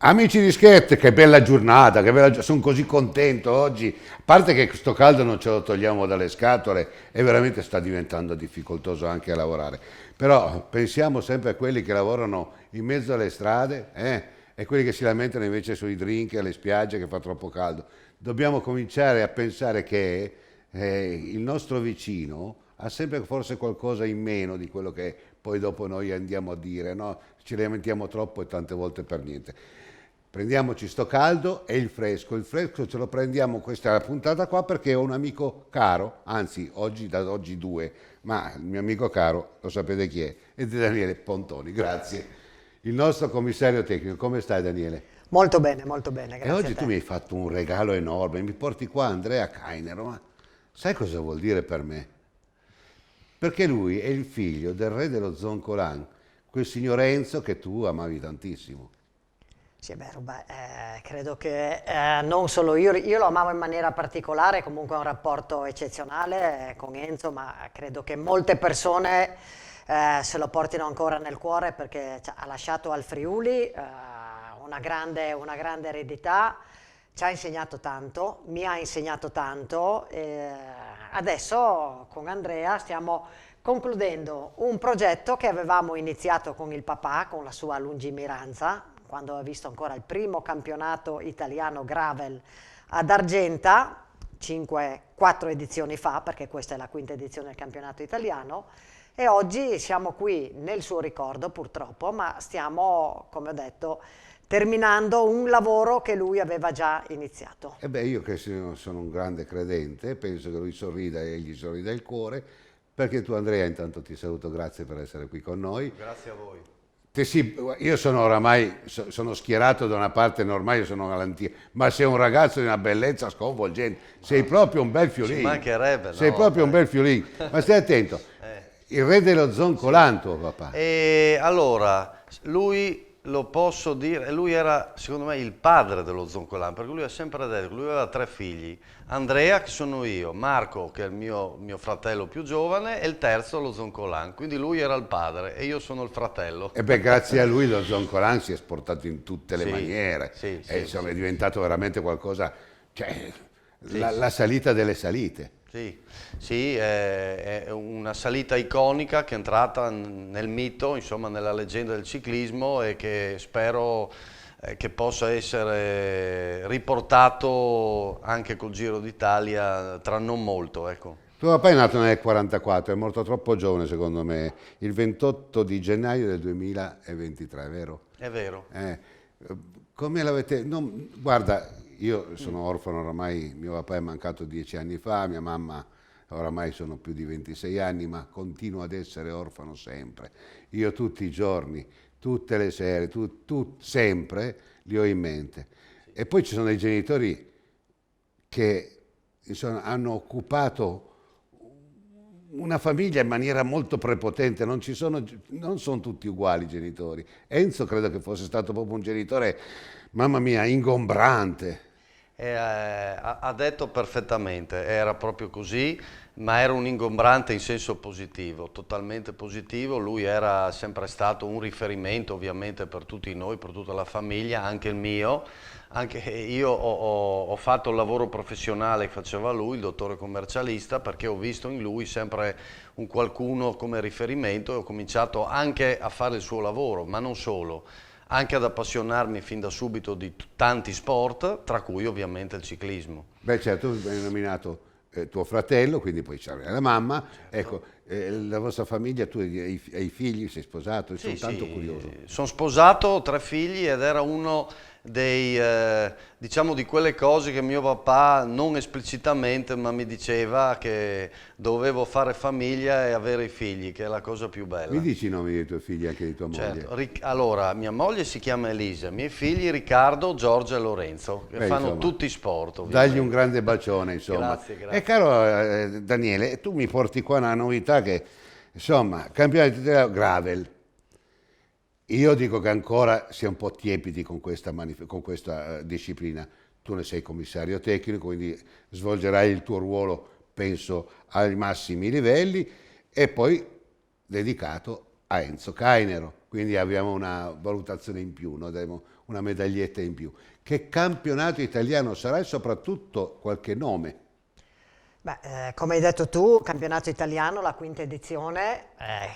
Amici di Scherzo, che bella giornata, sono così contento oggi. A parte che questo caldo non ce lo togliamo dalle scatole e veramente sta diventando difficoltoso anche a lavorare. Però pensiamo sempre a quelli che lavorano in mezzo alle strade, e quelli che si lamentano invece sui drink e alle spiagge che fa troppo caldo. Dobbiamo cominciare a pensare che il nostro vicino ha sempre forse qualcosa in meno di quello che poi dopo noi andiamo a dire, no? Ci lamentiamo troppo e tante volte per niente. Prendiamoci sto caldo e il fresco ce lo prendiamo questa puntata qua perché ho un amico caro, anzi oggi da oggi due, ma il mio amico caro lo sapete chi è, ed è Daniele Pontoni, grazie. Il nostro commissario tecnico, come stai Daniele? Molto bene, E grazie a oggi tu te. mi hai fatto un regalo enorme, mi porti qua Andrea Cainero, ma sai cosa vuol dire per me? Perché lui è il figlio del re dello Zoncolan, quel signor Enzo che tu amavi tantissimo. Sì, è vero, beh, credo che non solo io lo amavo in maniera particolare, comunque è un rapporto eccezionale con Enzo, ma credo che molte persone se lo portino ancora nel cuore perché ha lasciato al Friuli una grande eredità, ci ha insegnato tanto, mi ha insegnato tanto. Adesso con Andrea stiamo concludendo un progetto che avevamo iniziato con il papà, con la sua lungimiranza, quando ha visto ancora il primo campionato italiano gravel ad Argenta, 4 edizioni fa, perché questa è la quinta edizione del campionato italiano, e oggi siamo qui nel suo ricordo purtroppo, ma stiamo, come ho detto, terminando un lavoro che lui aveva già iniziato. E beh, io che sono un grande credente, penso che lui sorrida e gli sorrida il cuore, perché tu Andrea intanto ti saluto, grazie per essere qui con noi. Grazie a voi. Io sono oramai, sono schierato da una parte, ormai io sono galantia, ma sei un ragazzo di una bellezza sconvolgente, sei proprio un bel Ci fiolino, mancherebbe, sei no? proprio un bel fiolino, ma stai attento, il re dello Zoncolan tuo papà. E allora, lui lo posso dire, lui era secondo me il padre dello Zoncolan, perché lui ha sempre detto che lui aveva 3 figli, Andrea che sono io, Marco che è il mio fratello più giovane e il terzo lo Zoncolan, quindi lui era il padre e io sono il fratello. E beh, grazie a lui lo Zoncolan si è esportato in tutte le Sì, maniere, sì, e sì, insomma è sì. diventato veramente qualcosa, cioè Sì, la sì. salita delle salite. Sì, sì, è una salita iconica che è entrata nel mito, insomma, nella leggenda del ciclismo e che spero che possa essere riportato anche col Giro d'Italia tra non molto, ecco. Tuo papà è nato nel 1944, è morto troppo giovane secondo me, il 28 di gennaio del 2023, vero? È vero. Eh, come l'avete... guarda, io sono orfano oramai, mio papà è mancato 10 anni fa, mia mamma oramai sono più di 26 anni, ma continuo ad essere orfano sempre. Io tutti i giorni, tutte le sere, sempre li ho in mente. E poi ci sono dei genitori che insomma, hanno occupato una famiglia in maniera molto prepotente, non sono tutti uguali i genitori. Enzo credo che fosse stato proprio un genitore, mamma mia, ingombrante. Ha detto perfettamente, era proprio così, ma era un ingombrante in senso positivo, totalmente positivo. Lui era sempre stato un riferimento ovviamente per tutti noi, per tutta la famiglia, anche il mio. Anche io ho fatto il lavoro professionale che faceva lui, il dottore commercialista, perché ho visto in lui sempre un qualcuno come riferimento e ho cominciato anche a fare il suo lavoro, ma non solo, anche ad appassionarmi fin da subito di tanti sport, tra cui ovviamente il ciclismo. Beh certo, tu hai nominato tuo fratello, quindi poi c'è la mamma, Certo. ecco, la vostra famiglia, tu hai figli, sei sposato, Sì, sono tanto sì, curioso. sono sposato, ho 3 figli ed era uno diciamo di quelle cose che mio papà non esplicitamente ma mi diceva che dovevo fare famiglia e avere i figli, che è la cosa più Mi bella. dici i nomi dei tuoi figli e anche di tua moglie? Certo, allora mia moglie si chiama Elisa, i miei figli Riccardo, Giorgia e Lorenzo, che Beh, fanno insomma, tutti sport dagli un ovviamente. grande bacione, insomma. Grazie, E grazie. caro Daniele, tu mi porti qua una novità che, insomma, campionato italiano gravel. Io dico che ancora si è un po' tiepidi con questa disciplina. Tu ne sei commissario tecnico, quindi svolgerai il tuo ruolo, penso, ai massimi livelli e poi dedicato a Enzo Cainero, quindi abbiamo una valutazione in più, no? Abbiamo una medaglietta in più. Che campionato italiano sarà e soprattutto qualche nome? Beh, come hai detto tu, campionato italiano, la quinta edizione,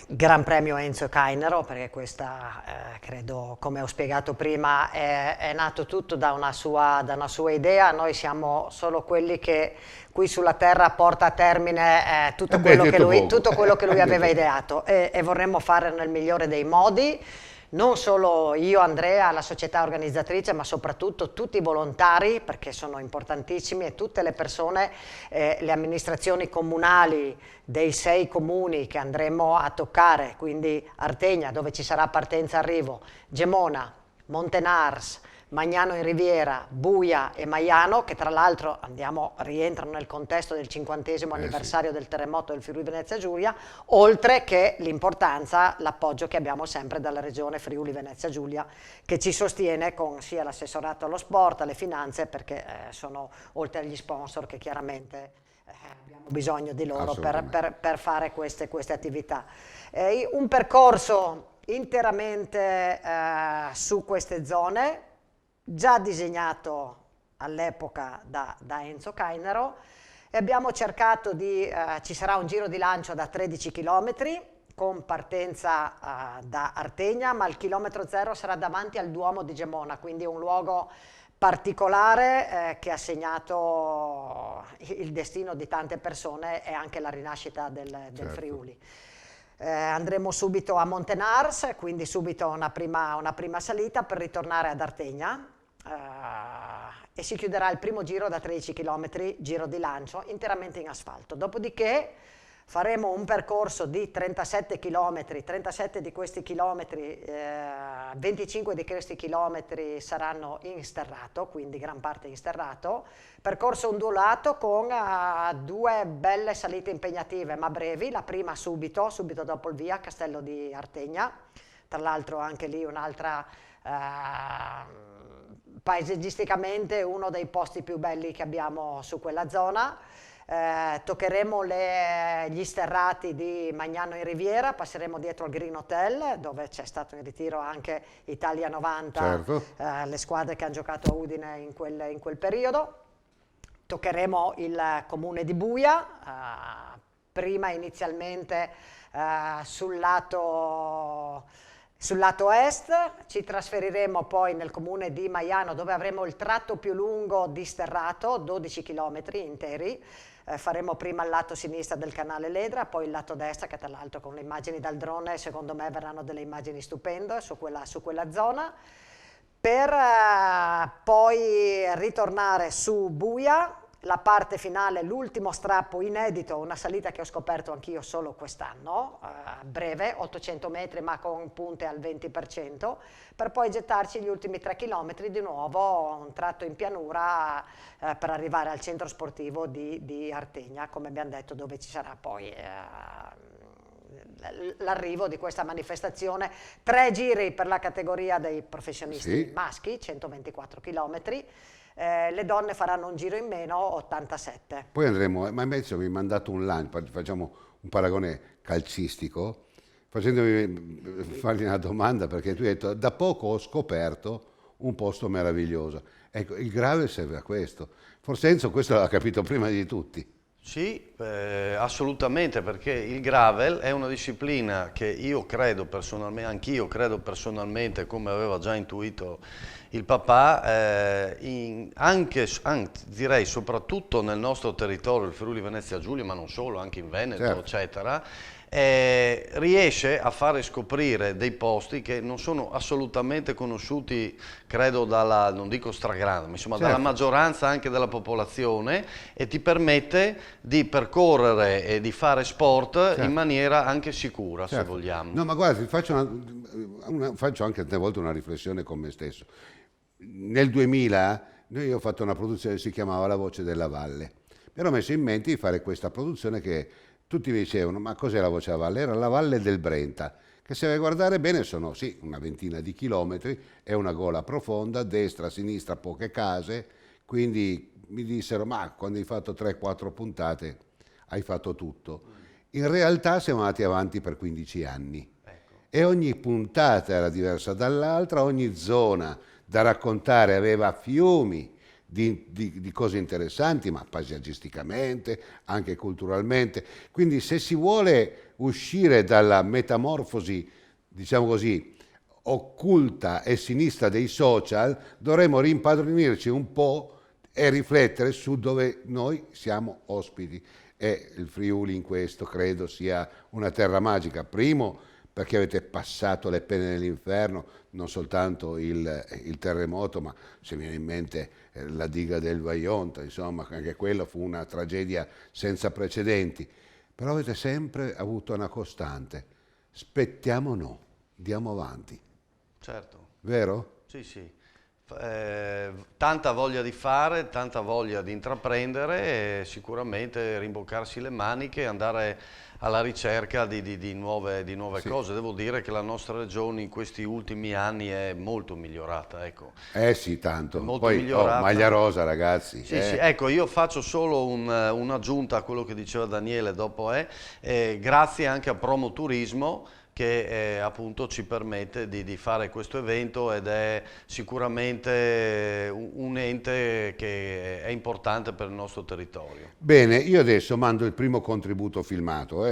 Gran Premio Enzo Cainero, perché questa, credo, come ho spiegato prima, è nato tutto da una sua idea. Noi siamo solo quelli che qui sulla terra porta a termine tutto quello che lui aveva ideato e vorremmo fare nel migliore dei modi. Non solo io, Andrea, la società organizzatrice, ma soprattutto tutti i volontari, perché sono importantissimi, e tutte le persone, le amministrazioni comunali dei 6 comuni che andremo a toccare, quindi Artegna, dove ci sarà partenza-arrivo, Gemona, Montenars, Magnano in Riviera, Buia e Maiano, che tra l'altro rientrano nel contesto del 50° anniversario del terremoto del Friuli Venezia Giulia, oltre che l'importanza, l'appoggio che abbiamo sempre dalla regione Friuli Venezia Giulia, che ci sostiene con sia l'assessorato allo sport, alle finanze, perché sono oltre agli sponsor che chiaramente abbiamo bisogno di loro per fare queste attività. Un percorso interamente su queste zone, già disegnato all'epoca da Enzo Cainero, e abbiamo cercato ci sarà un giro di lancio da 13 km con partenza da Artegna, ma il chilometro zero sarà davanti al Duomo di Gemona, quindi un luogo particolare che ha segnato il destino di tante persone e anche la rinascita del Friuli. Andremo subito a Montenars, quindi subito una prima salita per ritornare ad Artegna, e si chiuderà il primo giro da 13 km, giro di lancio, interamente in asfalto. Dopodiché faremo un percorso di 37 km, 37 di questi chilometri, 25 di questi chilometri saranno in sterrato, quindi gran parte in sterrato, percorso ondulato con 2 belle salite impegnative ma brevi, la prima subito dopo il via, Castello di Artegna, tra l'altro anche lì un'altra paesaggisticamente uno dei posti più belli che abbiamo su quella zona. Toccheremo gli sterrati di Magnano in Riviera, passeremo dietro al Green Hotel dove c'è stato in ritiro anche Italia 90, certo. Le squadre che hanno giocato a Udine in quel periodo. Toccheremo il comune di Buia, prima inizialmente sul lato est, ci trasferiremo poi nel comune di Maiano dove avremo il tratto più lungo di sterrato, 12 km interi. Faremo prima il lato sinistra del canale Ledra, poi il lato destra, che tra l'altro con le immagini dal drone secondo me verranno delle immagini stupende su quella zona, per poi ritornare su Buia. La parte finale, l'ultimo strappo inedito, una salita che ho scoperto anch'io solo quest'anno, breve, 800 metri ma con punte al 20%, per poi gettarci gli ultimi 3 km di nuovo, un tratto in pianura per arrivare al centro sportivo di Artegna, come abbiamo detto, dove ci sarà poi l'arrivo di questa manifestazione. 3 giri per la categoria dei professionisti maschi, 124 km. Le donne faranno un giro in meno, 87. Poi andremo, ma invece mi hai mandato un lancio, facciamo un paragone calcistico, facendomi fargli una domanda, perché tu hai detto da poco ho scoperto un posto meraviglioso. Ecco, il gravel serve a questo. Forse Enzo questo l'ha capito prima di tutti. Sì, assolutamente, perché il gravel è una disciplina che io credo personalmente, anch'io credo personalmente, come aveva già intuito il papà, anche, direi soprattutto nel nostro territorio, il Friuli Venezia Giulia, ma non solo, anche in Veneto, certo, eccetera, riesce a fare scoprire dei posti che non sono assolutamente conosciuti, credo dalla, non dico stragrande, ma insomma certo, dalla maggioranza anche della popolazione, e ti permette di percorrere e di fare sport certo, in maniera anche sicura, certo, se vogliamo. No, ma guarda, faccio anche a volte una riflessione con me stesso. Nel 2000 io ho fatto una produzione che si chiamava La Voce della Valle. Mi ero messo in mente di fare questa produzione che tutti mi dicevano, ma cos'è la Voce della Valle? Era la Valle del Brenta, che se vai a guardare bene sono sì una ventina di chilometri, è una gola profonda, destra, sinistra, poche case, quindi mi dissero, ma quando hai fatto 3-4 puntate hai fatto tutto. In realtà siamo andati avanti per 15 anni. e ogni puntata era diversa dall'altra, ogni zona da raccontare aveva fiumi di cose interessanti, ma paesaggisticamente, anche culturalmente. Quindi se si vuole uscire dalla metamorfosi, diciamo così, occulta e sinistra dei social, dovremmo rimpadronirci un po' e riflettere su dove noi siamo ospiti. E il Friuli in questo credo sia una terra magica. Primo, perché avete passato le pene dell'inferno, non soltanto il terremoto, ma se viene in mente la diga del Vajont, insomma, anche quello fu una tragedia senza precedenti. Però avete sempre avuto una costante: aspettiamo no, andiamo avanti. Certo. Vero? Sì, sì. Tanta voglia di fare, tanta voglia di intraprendere e sicuramente rimboccarsi le maniche e andare alla ricerca di nuove Sì. cose. Devo dire che la nostra regione in questi ultimi anni è molto migliorata, ecco. Eh sì, tanto. È molto Poi, migliorata. maglia rosa, ragazzi. Sì, sì, ecco, io faccio solo un'aggiunta a quello che diceva Daniele dopo, grazie anche a Promoturismo che appunto ci permette di fare questo evento ed è sicuramente un ente che è importante per il nostro territorio. Bene, io adesso mando il primo contributo filmato.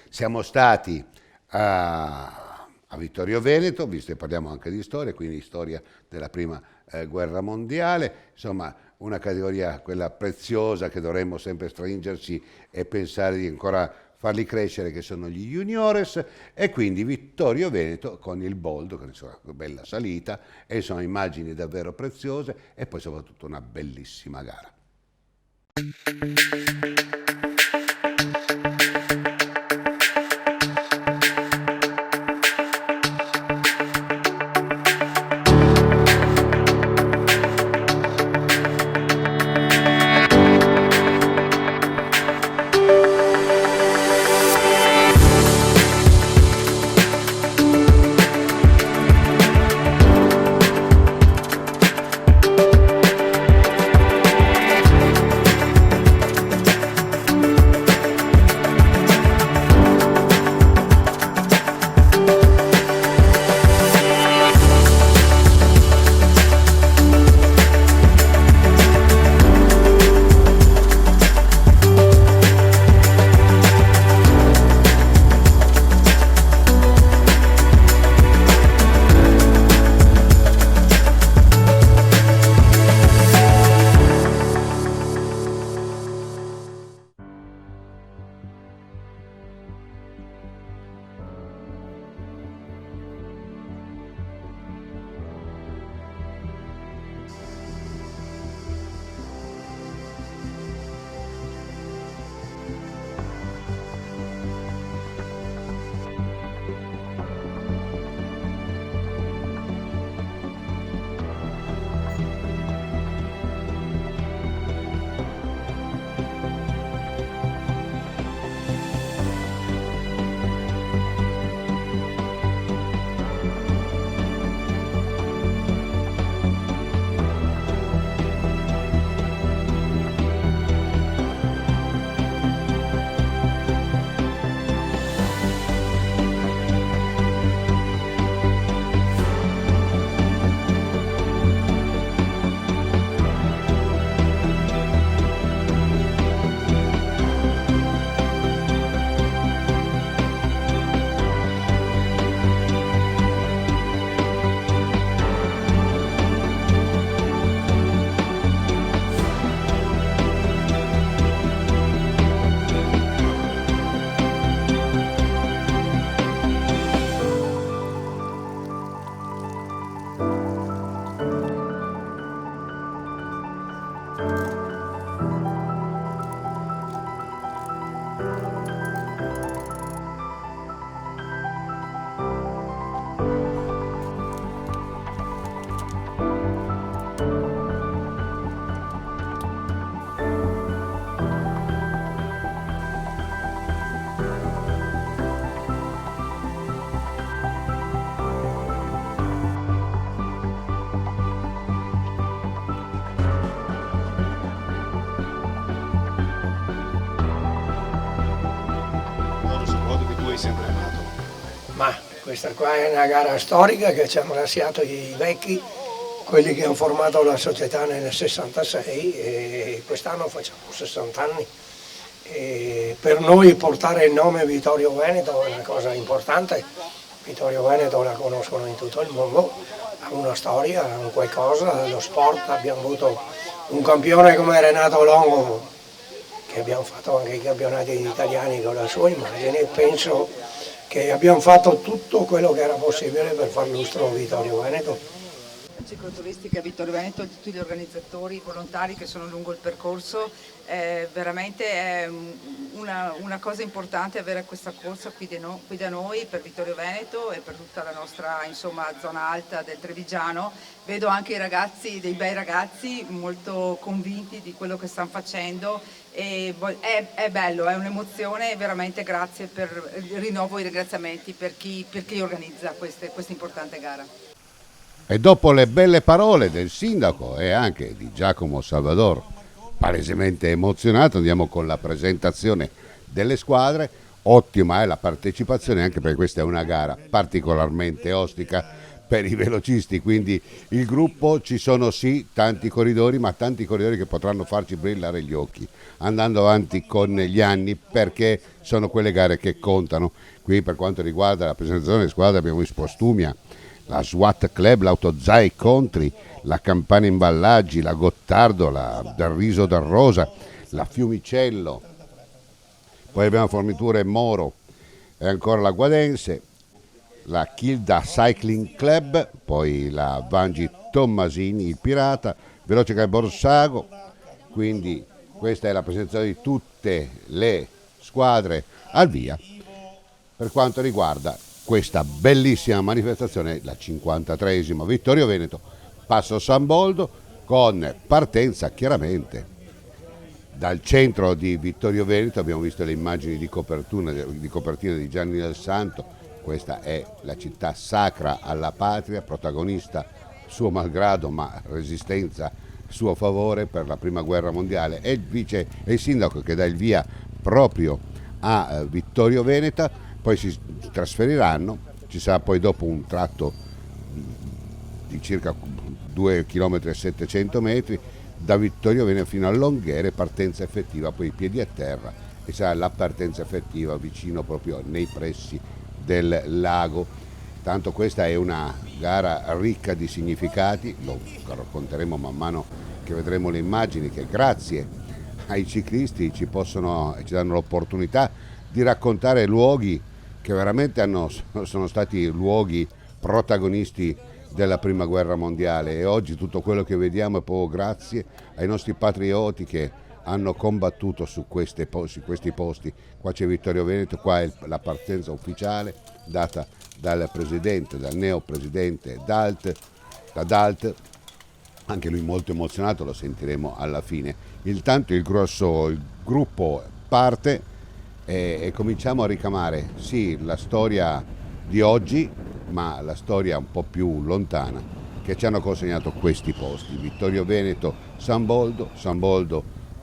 Siamo stati a Vittorio Veneto, visto che parliamo anche di storia, quindi storia della prima guerra mondiale, insomma una categoria, quella preziosa che dovremmo sempre stringerci e pensare di ancora farli crescere, che sono gli juniores, e quindi Vittorio Veneto con il Boldo, che insomma una bella salita, e sono immagini davvero preziose e poi soprattutto una bellissima gara. Questa qua è una gara storica che ci hanno lasciato i vecchi, quelli che hanno formato la società nel 66 e quest'anno facciamo 60 anni. E per noi portare il nome Vittorio Veneto è una cosa importante. Vittorio Veneto la conoscono in tutto il mondo, ha una storia, ha un qualcosa, lo sport, abbiamo avuto un campione come Renato Longo, che abbiamo fatto anche i campionati italiani con la sua immagine. Penso che abbiamo fatto tutto quello che era possibile per far lustro a Vittorio Veneto. Cicloturistica Vittorio Veneto, tutti gli organizzatori, i volontari che sono lungo il percorso, veramente è una cosa importante avere questa corsa qui da noi per Vittorio Veneto e per tutta la nostra zona alta del Trevigiano. Vedo anche i ragazzi, dei bei ragazzi molto convinti di quello che stanno facendo e è bello, è un'emozione, veramente grazie rinnovo i ringraziamenti per chi organizza questa importante gara. E dopo le belle parole del sindaco e anche di Giacomo Salvador, palesemente emozionato, andiamo con la presentazione delle squadre. Ottima è la partecipazione, anche perché questa è una gara particolarmente ostica per i velocisti, quindi il gruppo, ci sono sì tanti corridori, ma tanti corridori che potranno farci brillare gli occhi andando avanti con gli anni, perché sono quelle gare che contano. Qui per quanto riguarda la presentazione delle squadre abbiamo visto Postumia, la SWAT Club, l'Autozai Country, la Campana Imballaggi, la Gottardo, la Del Riso del Rosa, la Fiumicello, poi abbiamo Forniture Moro e ancora la Guadense, la Kilda Cycling Club, poi la Vangi Tommasini, il Pirata, Veloce Club Borsago. Quindi questa è la presentazione di tutte le squadre al via per quanto riguarda questa bellissima manifestazione, la 53esima Vittorio Veneto, Passo San Boldo, con partenza chiaramente dal centro di Vittorio Veneto. Abbiamo visto le immagini di copertina di Gianni del Santo. Questa è la città sacra alla patria, protagonista suo malgrado, ma resistenza suo favore per la prima guerra mondiale. È il sindaco che dà il via proprio a Vittorio Veneto. Poi si trasferiranno, ci sarà poi dopo un tratto di circa 2,7 km da Vittorio Veneto fino a Longhere, partenza effettiva, poi piedi a terra, e sarà la partenza effettiva vicino proprio nei pressi del lago. Tanto questa è una gara ricca di significati, lo racconteremo man mano che vedremo le immagini, che grazie ai ciclisti ci danno l'opportunità di raccontare luoghi che veramente sono stati luoghi protagonisti della prima guerra mondiale, e oggi tutto quello che vediamo è proprio grazie ai nostri patrioti che hanno combattuto su questi posti. Qua c'è Vittorio Veneto, qua è la partenza ufficiale data dal presidente, dal neopresidente Dalt, anche lui molto emozionato, lo sentiremo alla fine. Intanto il gruppo parte e cominciamo a ricamare sì la storia di oggi, ma la storia un po' più lontana che ci hanno consegnato questi posti. Vittorio Veneto, San Boldo,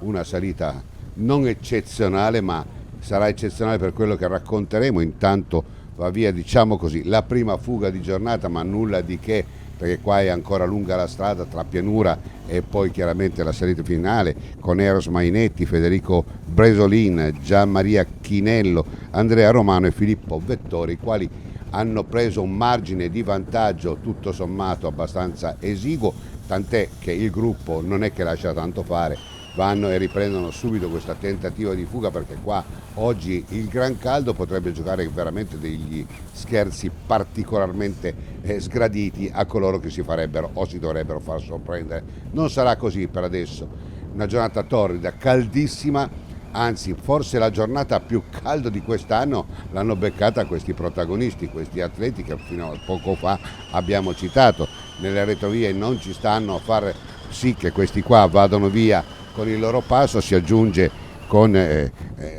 una salita non eccezionale, ma sarà eccezionale per quello che racconteremo. Intanto va via, diciamo così, la prima fuga di giornata, ma nulla di che, perché qua è ancora lunga la strada tra pianura e poi chiaramente la salita finale con Eros Mainetti, Federico Bresolin, Gian Maria Chinello, Andrea Romano e Filippo Vettori, i quali hanno preso un margine di vantaggio tutto sommato abbastanza esiguo, tant'è che il gruppo non è che lascia tanto fare, vanno e riprendono subito questa tentativa di fuga, perché qua oggi il gran caldo potrebbe giocare veramente degli scherzi particolarmente sgraditi a coloro che si farebbero o si dovrebbero far sorprendere. Non sarà così per adesso, una giornata torrida, caldissima, anzi forse la giornata più calda di quest'anno l'hanno beccata questi protagonisti, questi atleti che fino a poco fa abbiamo citato. Nelle retrovie non ci stanno a far sì che questi qua vadano via con il loro passo, si aggiunge con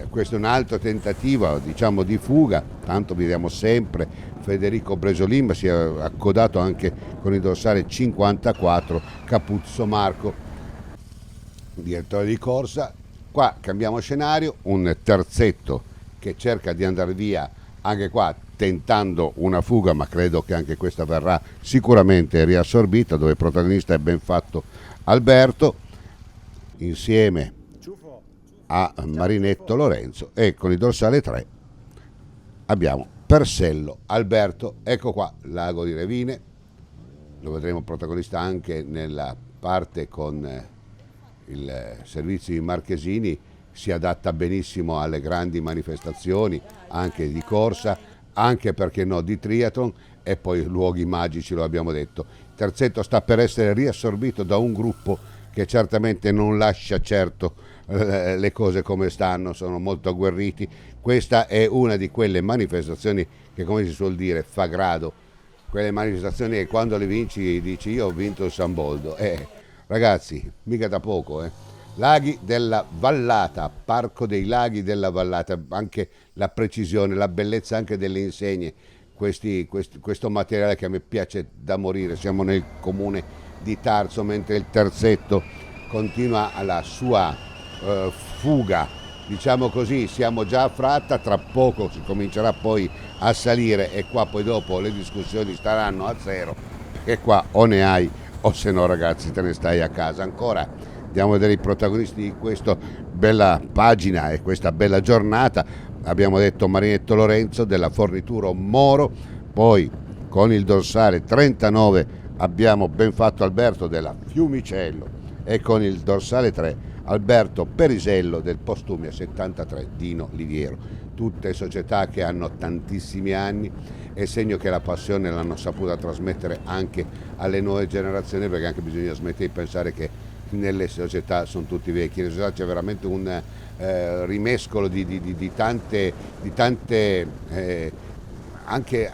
questo un altro tentativo, diciamo, di fuga. Tanto vediamo sempre Federico Bresolin, si è accodato anche con il dorsale 54 Capuzzo Marco, direttore di corsa. Qua cambiamo scenario, un terzetto che cerca di andare via anche qua tentando una fuga, ma credo che anche questa verrà sicuramente riassorbita, dove il protagonista è ben fatto Alberto, insieme a Marinetto Lorenzo, e con il dorsale 3 abbiamo Persello Alberto. Ecco qua, Lago di Revine, lo vedremo protagonista anche nella parte con il servizio di Marchesini, si adatta benissimo alle grandi manifestazioni, anche di corsa, anche perché no di triathlon, e poi luoghi magici, lo abbiamo detto. Il terzetto sta per essere riassorbito da un gruppo che certamente non lascia certo le cose come stanno, sono molto agguerriti. Questa è una di quelle manifestazioni che, come si suol dire, fa grado, quelle manifestazioni che quando le vinci dici io ho vinto il San Boldo. Ragazzi, mica da poco. Laghi della Vallata, Parco dei Laghi della Vallata, anche la precisione, la bellezza anche delle insegne, questo materiale che a me piace da morire. Siamo nel comune di Tarso, mentre il terzetto continua la sua fuga, diciamo così. Siamo già a Fratta, tra poco si comincerà poi a salire, e qua poi dopo le discussioni staranno a zero, perché qua o ne hai o se no, ragazzi, te ne stai a casa. Ancora andiamo a vedere i protagonisti di questa bella pagina e questa bella giornata. Abbiamo detto Marinetto Lorenzo della Fornituro Moro, poi con il dorsale 39 abbiamo Benfatto Alberto della Fiumicello, e con il dorsale 3 Alberto Perisello del Postumia 73 Dino Liviero. Tutte società che hanno tantissimi anni, è segno che la passione l'hanno saputa trasmettere anche alle nuove generazioni, perché anche bisogna smettere di pensare che nelle società sono tutti vecchi. Nelle società c'è veramente un rimescolo di tante anche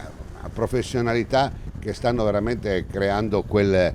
professionalità che stanno veramente creando quella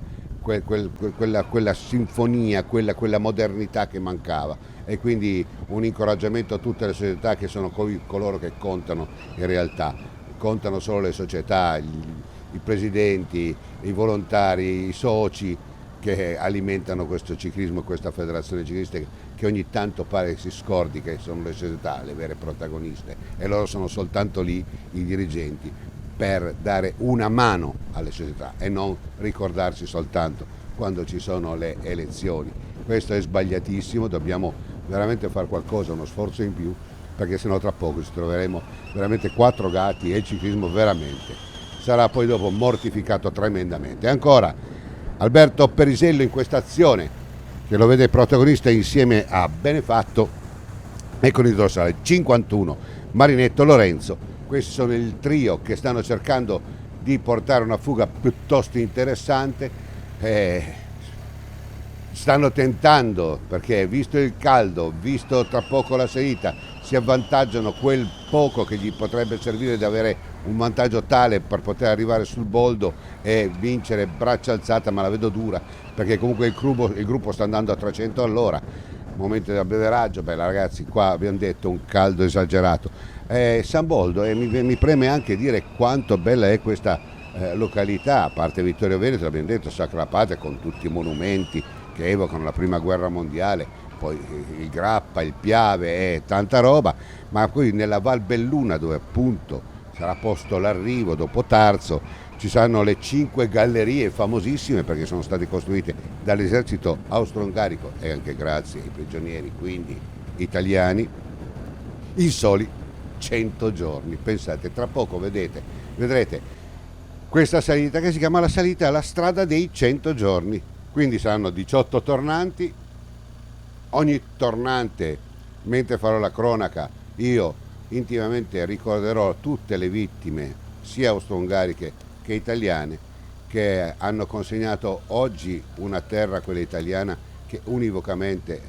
sinfonia, quella modernità che mancava, e quindi un incoraggiamento a tutte le società che sono coloro che contano. In realtà contano solo le società, i presidenti, i volontari, i soci che alimentano questo ciclismo, questa federazione ciclistica, che ogni tanto pare si scordi che sono le società le vere protagoniste, e loro sono soltanto lì, i dirigenti, per dare una mano alle società e non ricordarsi soltanto quando ci sono le elezioni. Questo è sbagliatissimo, dobbiamo veramente fare qualcosa, uno sforzo in più, perché sennò tra poco ci troveremo veramente 4 gatti e il ciclismo veramente sarà poi dopo mortificato tremendamente. Ancora Alberto Perisello in questa azione, che lo vede protagonista insieme a Benefatto, e con il dorsale 51 Marinetto Lorenzo. Questi sono il trio che stanno cercando di portare una fuga piuttosto interessante. Stanno tentando, perché visto il caldo, visto tra poco la salita, si avvantaggiano quel poco che gli potrebbe servire di avere un vantaggio tale per poter arrivare sul Boldo e vincere braccia alzate, ma la vedo dura, perché comunque il gruppo sta andando a 300 all'ora. Momento del beveraggio, ragazzi, qua abbiamo detto un caldo esagerato. San Boldo, e mi preme anche dire quanto bella è questa località, a parte Vittorio Veneto, l'abbiamo detto, Sacra Patria, con tutti i monumenti che evocano la prima guerra mondiale, poi il Grappa, il Piave e tanta roba, ma poi nella Val Belluna, dove appunto sarà posto l'arrivo dopo Tarso, ci saranno le 5 gallerie famosissime, perché sono state costruite dall'esercito austro-ungarico, e anche grazie ai prigionieri, quindi italiani, in soli 100 giorni. Pensate, tra poco vedrete questa salita che si chiama la salita alla strada dei 100 giorni, quindi saranno 18 tornanti. Ogni tornante, mentre farò la cronaca, io intimamente ricorderò tutte le vittime, sia austro-ungariche che italiane, che hanno consegnato oggi una terra, quella italiana, che univocamente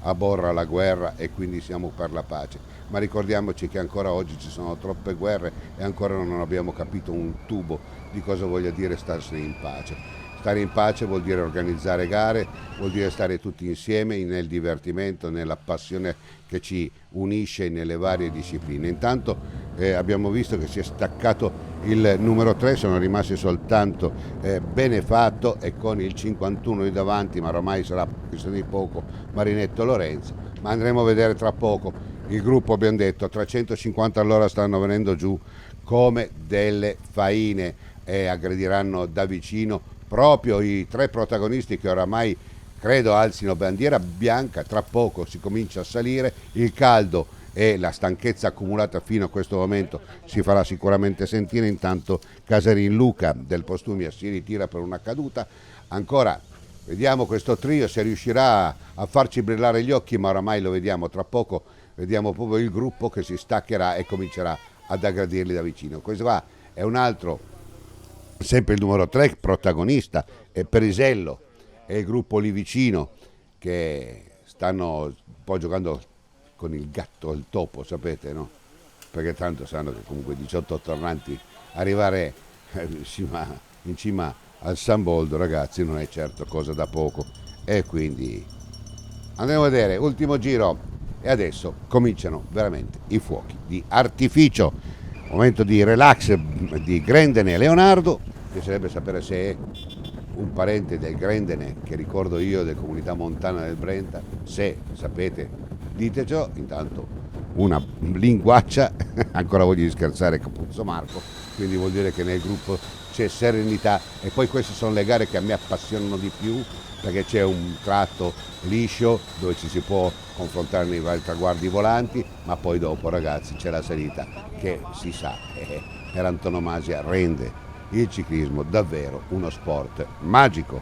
aborra la guerra, e quindi siamo per la pace. Ma ricordiamoci che ancora oggi ci sono troppe guerre e ancora non abbiamo capito un tubo di cosa voglia dire starsene in pace. Stare in pace vuol dire organizzare gare, vuol dire stare tutti insieme nel divertimento, nella passione che ci unisce nelle varie discipline. Intanto abbiamo visto che si è staccato il numero 3, sono rimasti soltanto Benefatto, e con il 51 di davanti, ma ormai sarà questione di poco, Marinetto Lorenzo. Ma andremo a vedere tra poco il gruppo, abbiamo detto, 350 all'ora stanno venendo giù come delle faine e aggrediranno da vicino proprio i 3 protagonisti che oramai credo alzino bandiera bianca. Tra poco si comincia a salire, il caldo e la stanchezza accumulata fino a questo momento si farà sicuramente sentire. Intanto Casarin Luca del Postumia si ritira per una caduta. Ancora vediamo questo trio se riuscirà a farci brillare gli occhi, ma oramai lo vediamo tra poco, vediamo proprio il gruppo che si staccherà e comincerà ad aggredirli da vicino. Questo qua è un altro, sempre il numero 3 protagonista, è Perisello e il gruppo lì vicino che stanno un po' giocando con il gatto e il topo, sapete, no? Perché tanto sanno che comunque 18 tornanti arrivare in cima al San Boldo, ragazzi, non è certo cosa da poco. E quindi andiamo a vedere, ultimo giro, e adesso cominciano veramente i fuochi di artificio. Momento di relax di Grendene e Leonardo. Piacerebbe sapere se è un parente del Grendene, che ricordo io, del Comunità Montana del Brenta. Se sapete, ditecelo. Intanto una linguaccia, ancora voglio scherzare, Capuzzo Marco, quindi vuol dire che nel gruppo c'è serenità, e poi queste sono le gare che a me appassionano di più, perché c'è un tratto liscio dove ci si può confrontare nei vari traguardi volanti, ma poi dopo, ragazzi, c'è la salita che si sa per antonomasia rende il ciclismo davvero uno sport magico.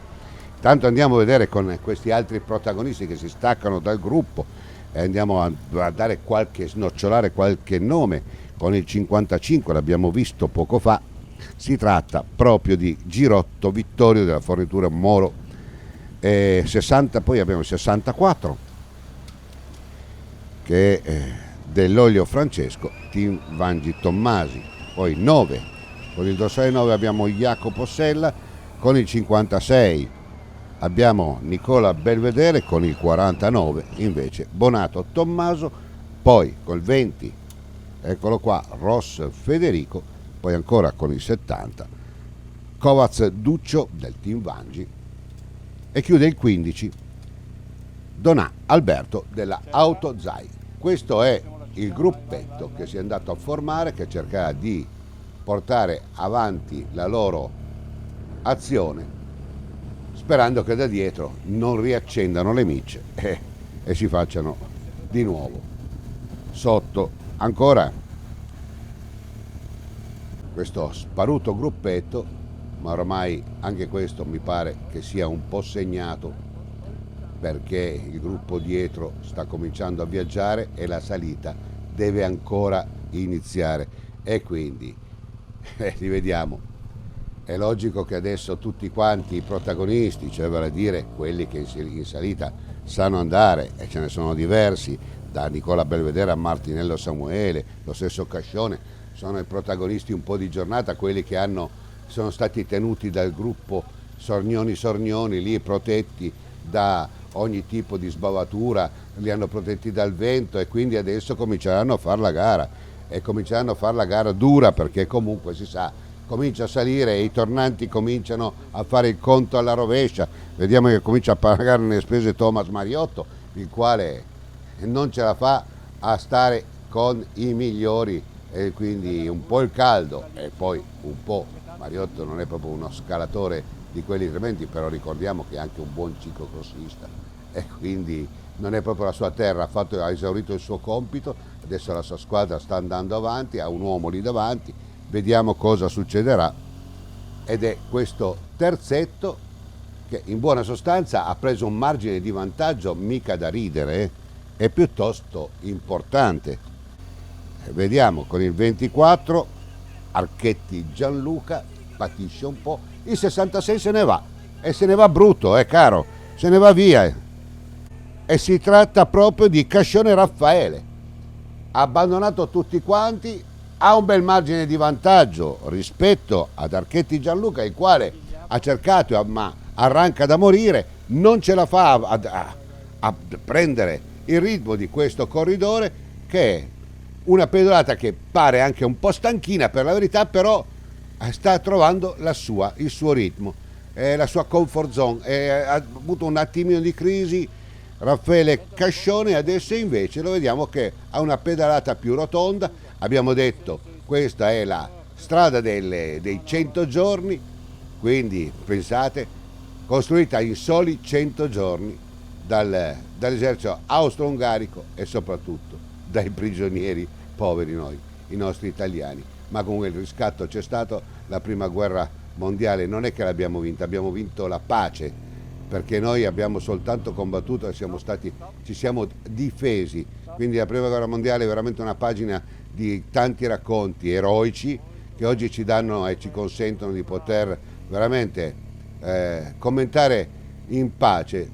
Tanto andiamo a vedere con questi altri protagonisti che si staccano dal gruppo e andiamo a dare snocciolare qualche nome. Con il 55 l'abbiamo visto poco fa, si tratta proprio di Girotto Vittorio della fornitura Moro, 60, poi abbiamo il 64 che è dell'Olio Francesco, Team Vangi Tommasi, poi 9 con il dorsale 9 abbiamo Jacopo Sella, con il 56 abbiamo Nicola Belvedere, con il 49 invece Bonato Tommaso, poi col 20 eccolo qua Ross Federico, poi ancora con il 70 Kovacs Duccio del Team Vangi, e chiude il 15 Donà Alberto della Auto Zai. Questo è il gruppetto che si è andato a formare, che cercherà di portare avanti la loro azione, sperando che da dietro non riaccendano le micce e si facciano di nuovo sotto. Ancora questo sparuto gruppetto, ma ormai anche questo mi pare che sia un po' segnato, perché il gruppo dietro sta cominciando a viaggiare e la salita deve ancora iniziare, e quindi li vediamo. È logico che adesso tutti quanti i protagonisti, cioè vale a dire quelli che in salita sanno andare, e ce ne sono diversi, da Nicola Belvedere a Martinello Samuele, lo stesso Cascione, sono i protagonisti un po' di giornata, quelli che sono stati tenuti dal gruppo Sornioni lì, protetti da ogni tipo di sbavatura, li hanno protetti dal vento, e quindi adesso cominceranno a fare la gara, e cominceranno a fare la gara dura, perché comunque si sa, comincia a salire e i tornanti cominciano a fare il conto alla rovescia. Vediamo che comincia a pagare le spese Thomas Mariotto, il quale non ce la fa a stare con i migliori, e quindi un po' il caldo, e poi un po', Mariotto non è proprio uno scalatore di quelli tremendi, però ricordiamo che è anche un buon ciclocrossista, e quindi non è proprio la sua terra, ha esaurito il suo compito, adesso la sua squadra sta andando avanti, ha un uomo lì davanti, vediamo cosa succederà. Ed è questo terzetto che in buona sostanza ha preso un margine di vantaggio mica da ridere, è piuttosto importante. Vediamo con il 24 Archetti Gianluca patisce un po', il 66 se ne va, e se ne va brutto, caro, se ne va via, e si tratta proprio di Cascione Raffaele, ha abbandonato tutti quanti, ha un bel margine di vantaggio rispetto ad Archetti Gianluca, il quale ha cercato, ma arranca da morire, non ce la fa a prendere il ritmo di questo corridore, che è una pedalata che pare anche un po' stanchina per la verità, però sta trovando il suo ritmo, la sua comfort zone, ha avuto un attimino di crisi Raffaele Cascione, adesso invece lo vediamo che ha una pedalata più rotonda. Abbiamo detto questa è la strada dei 100 giorni, quindi pensate, costruita in soli 100 giorni dall'esercito austro-ungarico e soprattutto dai prigionieri poveri noi, i nostri italiani. Ma comunque il riscatto c'è stato, la prima guerra mondiale non è che l'abbiamo vinta, abbiamo vinto la pace, perché noi abbiamo soltanto combattuto e ci siamo difesi. Quindi la prima guerra mondiale è veramente una pagina di tanti racconti eroici che oggi ci danno e ci consentono di poter veramente commentare in pace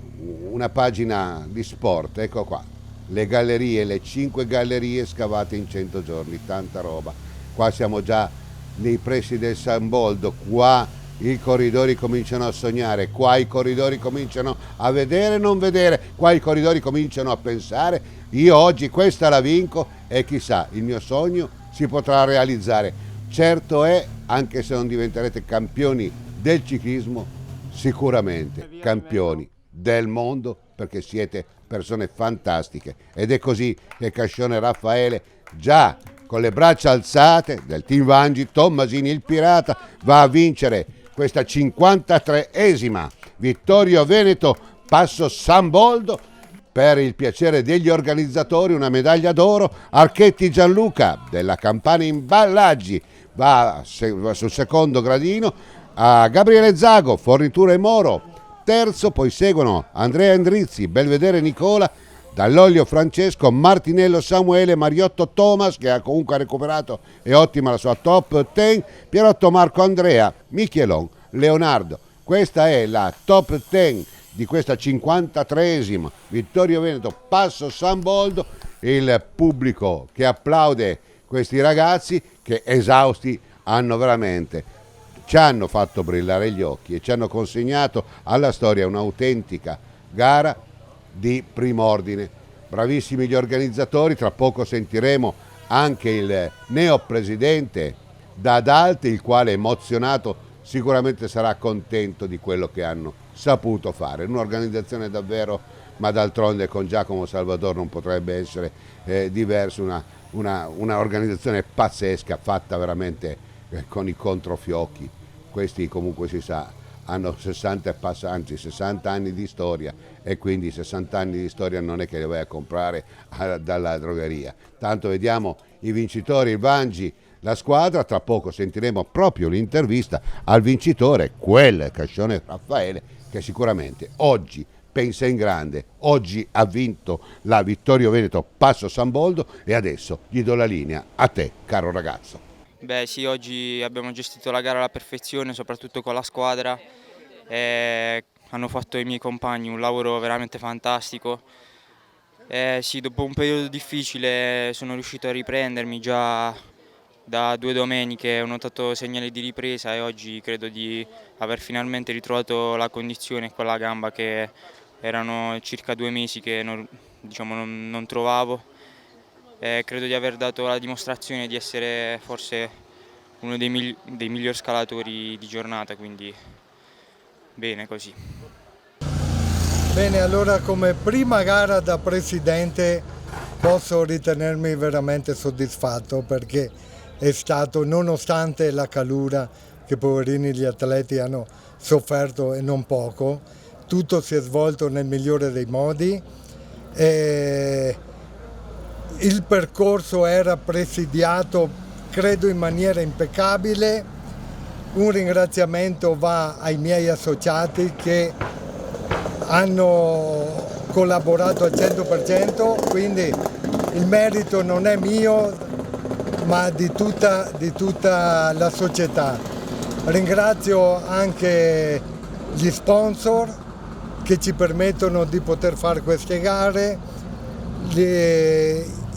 una pagina di sport. Ecco qua, le gallerie, le 5 gallerie scavate in 100 giorni, tanta roba. Qua siamo già nei pressi del San Boldo, qua i corridori cominciano a sognare, qua i corridori cominciano a vedere e non vedere, qua i corridori cominciano a pensare, io oggi questa la vinco e chissà, il mio sogno si potrà realizzare. Certo è, anche se non diventerete campioni del ciclismo, sicuramente campioni del mondo, perché siete persone fantastiche. Ed è così che Cascione Raffaele, già con le braccia alzate del team Vangi, Tommasini il pirata, va a vincere questa 53esima Vittorio Veneto Passo San Boldo. Per il piacere degli organizzatori una medaglia d'oro. Archetti Gianluca della Campana Imballaggi va sul secondo gradino, a Gabriele Zago, Forniture Moro terzo, poi seguono Andrea Endrizzi, Belvedere Nicola, Dall'Olio Francesco, Martinello Samuele, Mariotto Thomas, che ha comunque recuperato, è ottima la sua top 10, Pierotto Marco Andrea, Michelon, Leonardo. Questa è la top 10 di questa 53esima Vittorio Veneto Passo San Boldo. Il pubblico che applaude questi ragazzi che esausti ci hanno fatto brillare gli occhi e ci hanno consegnato alla storia un'autentica gara di prim'ordine. Bravissimi gli organizzatori, tra poco sentiremo anche il neopresidente Dadalt, il quale emozionato sicuramente sarà contento di quello che hanno saputo fare. Un'organizzazione davvero, ma d'altronde con Giacomo Salvador non potrebbe essere diverso, una organizzazione pazzesca, fatta veramente con i controfiocchi. Questi comunque si sa, hanno 60 anni di storia, e quindi 60 anni di storia non è che le vai a comprare dalla drogheria. Tanto vediamo i vincitori, il Vangi, la squadra. Tra poco sentiremo proprio l'intervista al vincitore, quel Cascione Raffaele, che sicuramente oggi pensa in grande, oggi ha vinto la Vittorio Veneto Passo San Boldo, e adesso gli do la linea a te, caro ragazzo. Beh sì, oggi abbiamo gestito la gara alla perfezione, soprattutto con la squadra. Hanno fatto i miei compagni un lavoro veramente fantastico. Sì, dopo un periodo difficile sono riuscito a riprendermi. Già da 2 domeniche ho notato segnali di ripresa e oggi credo di aver finalmente ritrovato la condizione con la gamba, che erano circa 2 mesi che non trovavo. Credo di aver dato la dimostrazione di essere forse uno dei migliori scalatori di giornata, quindi bene così. Bene, allora come prima gara da presidente posso ritenermi veramente soddisfatto, perché è stato, nonostante la calura che poverini gli atleti hanno sofferto e non poco, tutto si è svolto nel migliore dei modi. Il percorso era presidiato, credo, in maniera impeccabile. Un ringraziamento va ai miei associati che hanno collaborato al 100%, quindi il merito non è mio, ma di tutta la società. Ringrazio anche gli sponsor che ci permettono di poter fare queste gare,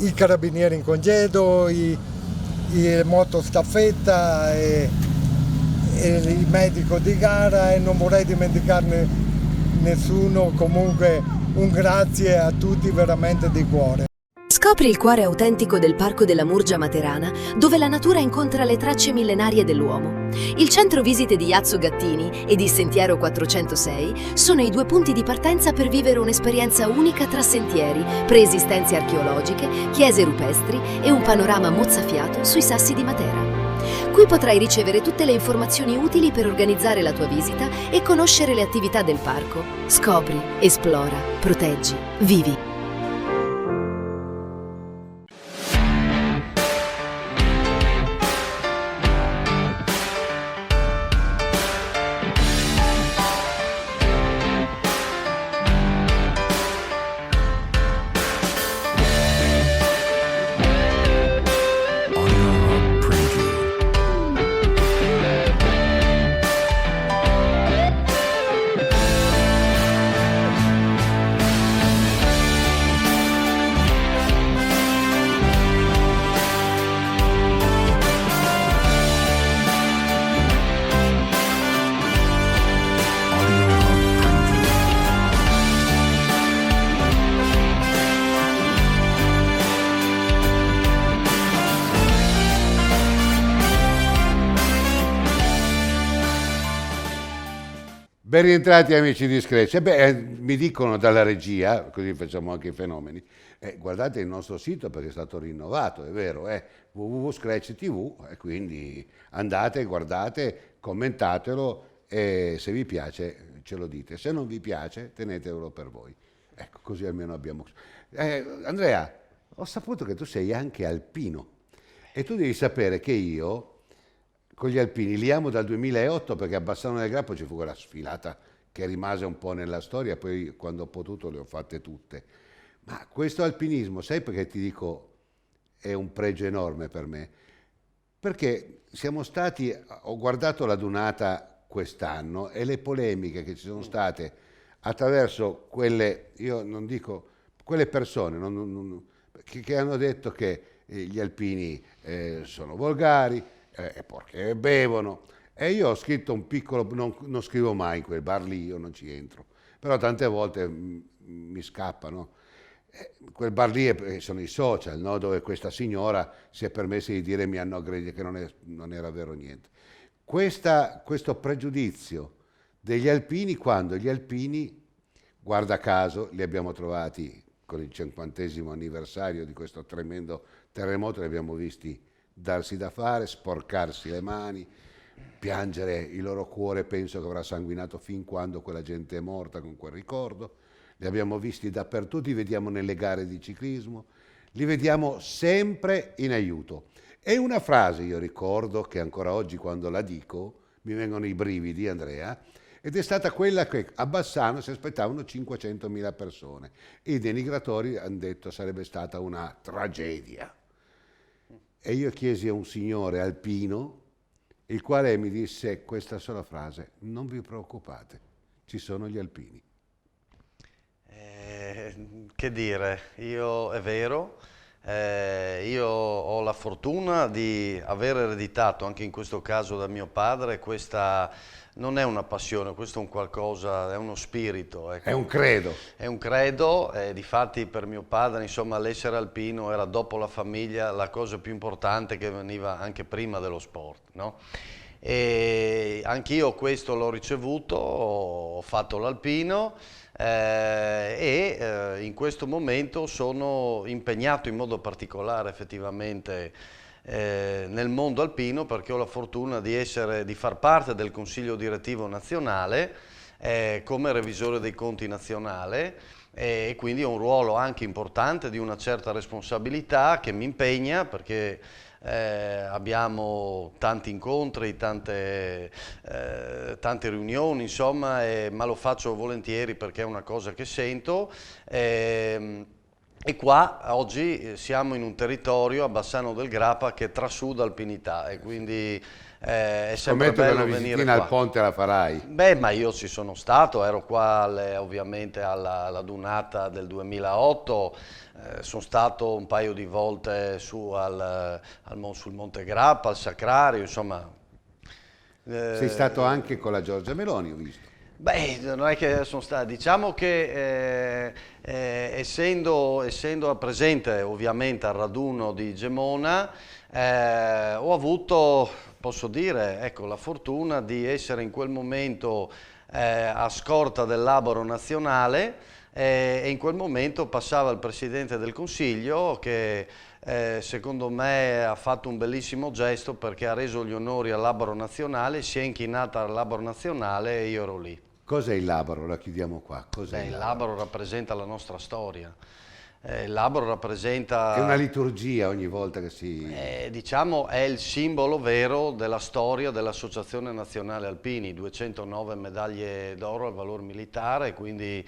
i carabinieri in congedo, i motostaffetta e il medico di gara, e non vorrei dimenticarne nessuno. Comunque un grazie a tutti veramente di cuore. Scopri il cuore autentico del Parco della Murgia Materana, dove la natura incontra le tracce millenarie dell'uomo. Il centro visite di Iazzo Gattini ed il Sentiero 406 sono i 2 punti di partenza per vivere un'esperienza unica tra sentieri, preesistenze archeologiche, chiese rupestri e un panorama mozzafiato sui sassi di Matera. Qui potrai ricevere tutte le informazioni utili per organizzare la tua visita e conoscere le attività del parco. Scopri, esplora, proteggi, vivi. Ben rientrati amici di Scratch. Mi dicono dalla regia, così facciamo anche i fenomeni, guardate il nostro sito perché è stato rinnovato, è vero, è www.scratch TV, e quindi andate, guardate, commentatelo e se vi piace ce lo dite, se non vi piace tenetelo per voi. Ecco, così almeno abbiamo... Andrea, ho saputo che tu sei anche alpino e tu devi sapere che io... con gli alpini li amo dal 2008 perché a Bassano del Grappa ci fu quella sfilata che rimase un po' nella storia, poi quando ho potuto le ho fatte tutte. Ma questo alpinismo, sai perché ti dico, è un pregio enorme per me? Perché siamo stati, ho guardato la Dunata quest'anno e le polemiche che ci sono state attraverso quelle, io non dico, quelle persone che hanno detto che gli alpini sono volgari, perché bevono, e io ho scritto un piccolo, non scrivo mai in quel bar lì, io non ci entro, però tante volte mi scappano. Quel bar lì sono i social, no? Dove questa signora si è permessa di dire mi hanno aggredito, che non era vero niente. Questo pregiudizio degli alpini, quando gli alpini, guarda caso, li abbiamo trovati con il 50° anniversario di questo tremendo terremoto, li abbiamo visti darsi da fare, sporcarsi le mani, piangere il loro cuore, penso che avrà sanguinato fin quando quella gente è morta con quel ricordo. Li abbiamo visti dappertutto, li vediamo nelle gare di ciclismo, li vediamo sempre in aiuto. E una frase io ricordo che ancora oggi quando la dico mi vengono i brividi, Andrea, ed è stata quella che a Bassano si aspettavano 500.000 persone. I denigratori hanno detto sarebbe stata una tragedia. E io chiesi a un signore alpino, il quale mi disse questa sola frase: non vi preoccupate, ci sono gli alpini. Che dire, è vero, io ho la fortuna di aver ereditato, anche in questo caso da mio padre, questa... Non è una passione, questo è un qualcosa, è uno spirito. Ecco. È un credo. È un credo, difatti per mio padre, insomma, l'essere alpino era dopo la famiglia la cosa più importante che veniva anche prima dello sport, no? E anch'io questo l'ho ricevuto, ho fatto l'alpino in questo momento sono impegnato in modo particolare effettivamente nel mondo alpino perché ho la fortuna di far parte del Consiglio Direttivo Nazionale come revisore dei conti nazionale e quindi ho un ruolo anche importante di una certa responsabilità che mi impegna perché abbiamo tanti incontri, tante riunioni, insomma, ma lo faccio volentieri perché è una cosa che sento. E qua oggi siamo in un territorio a Bassano del Grappa che trasuda alpinità e quindi è sempre bello venire qua. Scommetto che una visitina al ponte la farai. Beh, ma io ci sono stato, ero qua ovviamente alla Dunata del 2008, sono stato un paio di volte sul Monte Grappa, al Sacrario, insomma. Sei stato anche con la Giorgia Meloni, ho visto. Beh, non è che sono stati, diciamo che essendo presente ovviamente al raduno di Gemona, ho avuto, posso dire, ecco, la fortuna di essere in quel momento a scorta del Laboro Nazionale, e in quel momento passava il Presidente del Consiglio che secondo me ha fatto un bellissimo gesto, perché ha reso gli onori al Laboro Nazionale, si è inchinata al Laboro Nazionale e io ero lì. Cos'è il Laboro? La chiudiamo qua. Cos'è Il Laboro rappresenta la nostra storia. Il Laboro rappresenta... È una liturgia ogni volta che si... diciamo è il simbolo vero della storia dell'Associazione Nazionale Alpini, 209 medaglie d'oro al valor militare, quindi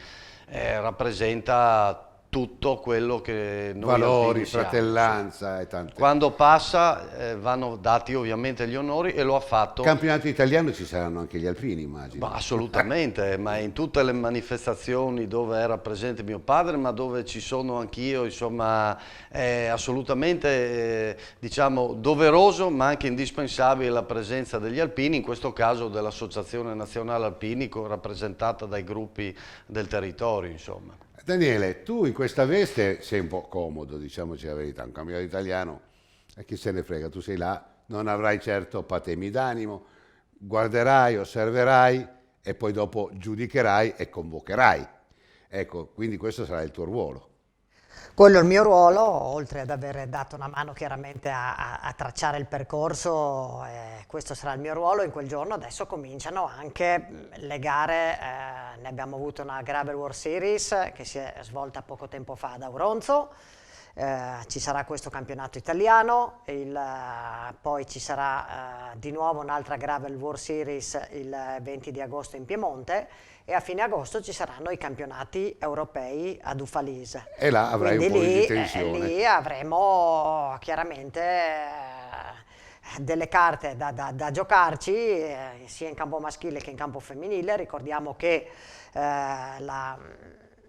rappresenta tutto quello che noi valori, alpini siamo. fratellanza e tante. Quando passa vanno dati ovviamente gli onori, e lo ha fatto. Campionato italiano ci saranno anche gli alpini, immagino. Ma assolutamente, ma in tutte le manifestazioni dove era presente mio padre, ma dove ci sono anch'io, insomma, è assolutamente diciamo doveroso ma anche indispensabile la presenza degli alpini, in questo caso dell'Associazione Nazionale Alpini rappresentata dai gruppi del territorio, insomma. Daniele, tu in questa veste sei un po' comodo, diciamoci la verità, un campionato italiano, e chi se ne frega, tu sei là, non avrai certo patemi d'animo, guarderai, osserverai e poi dopo giudicherai e convocherai. Ecco, quindi questo sarà il tuo ruolo. Quello è il mio ruolo, oltre ad aver dato una mano chiaramente a tracciare il percorso, questo sarà il mio ruolo in quel giorno. Adesso cominciano anche le gare, ne abbiamo avuto una Gravel World Series che si è svolta poco tempo fa ad Auronzo, ci sarà questo campionato italiano, poi ci sarà di nuovo un'altra Gravel World Series il 20 di agosto in Piemonte, e a fine agosto ci saranno i campionati europei ad Uffalise. E là avrai quindi un po' di tensione. Lì avremo chiaramente delle carte da giocarci, sia in campo maschile che in campo femminile. Ricordiamo che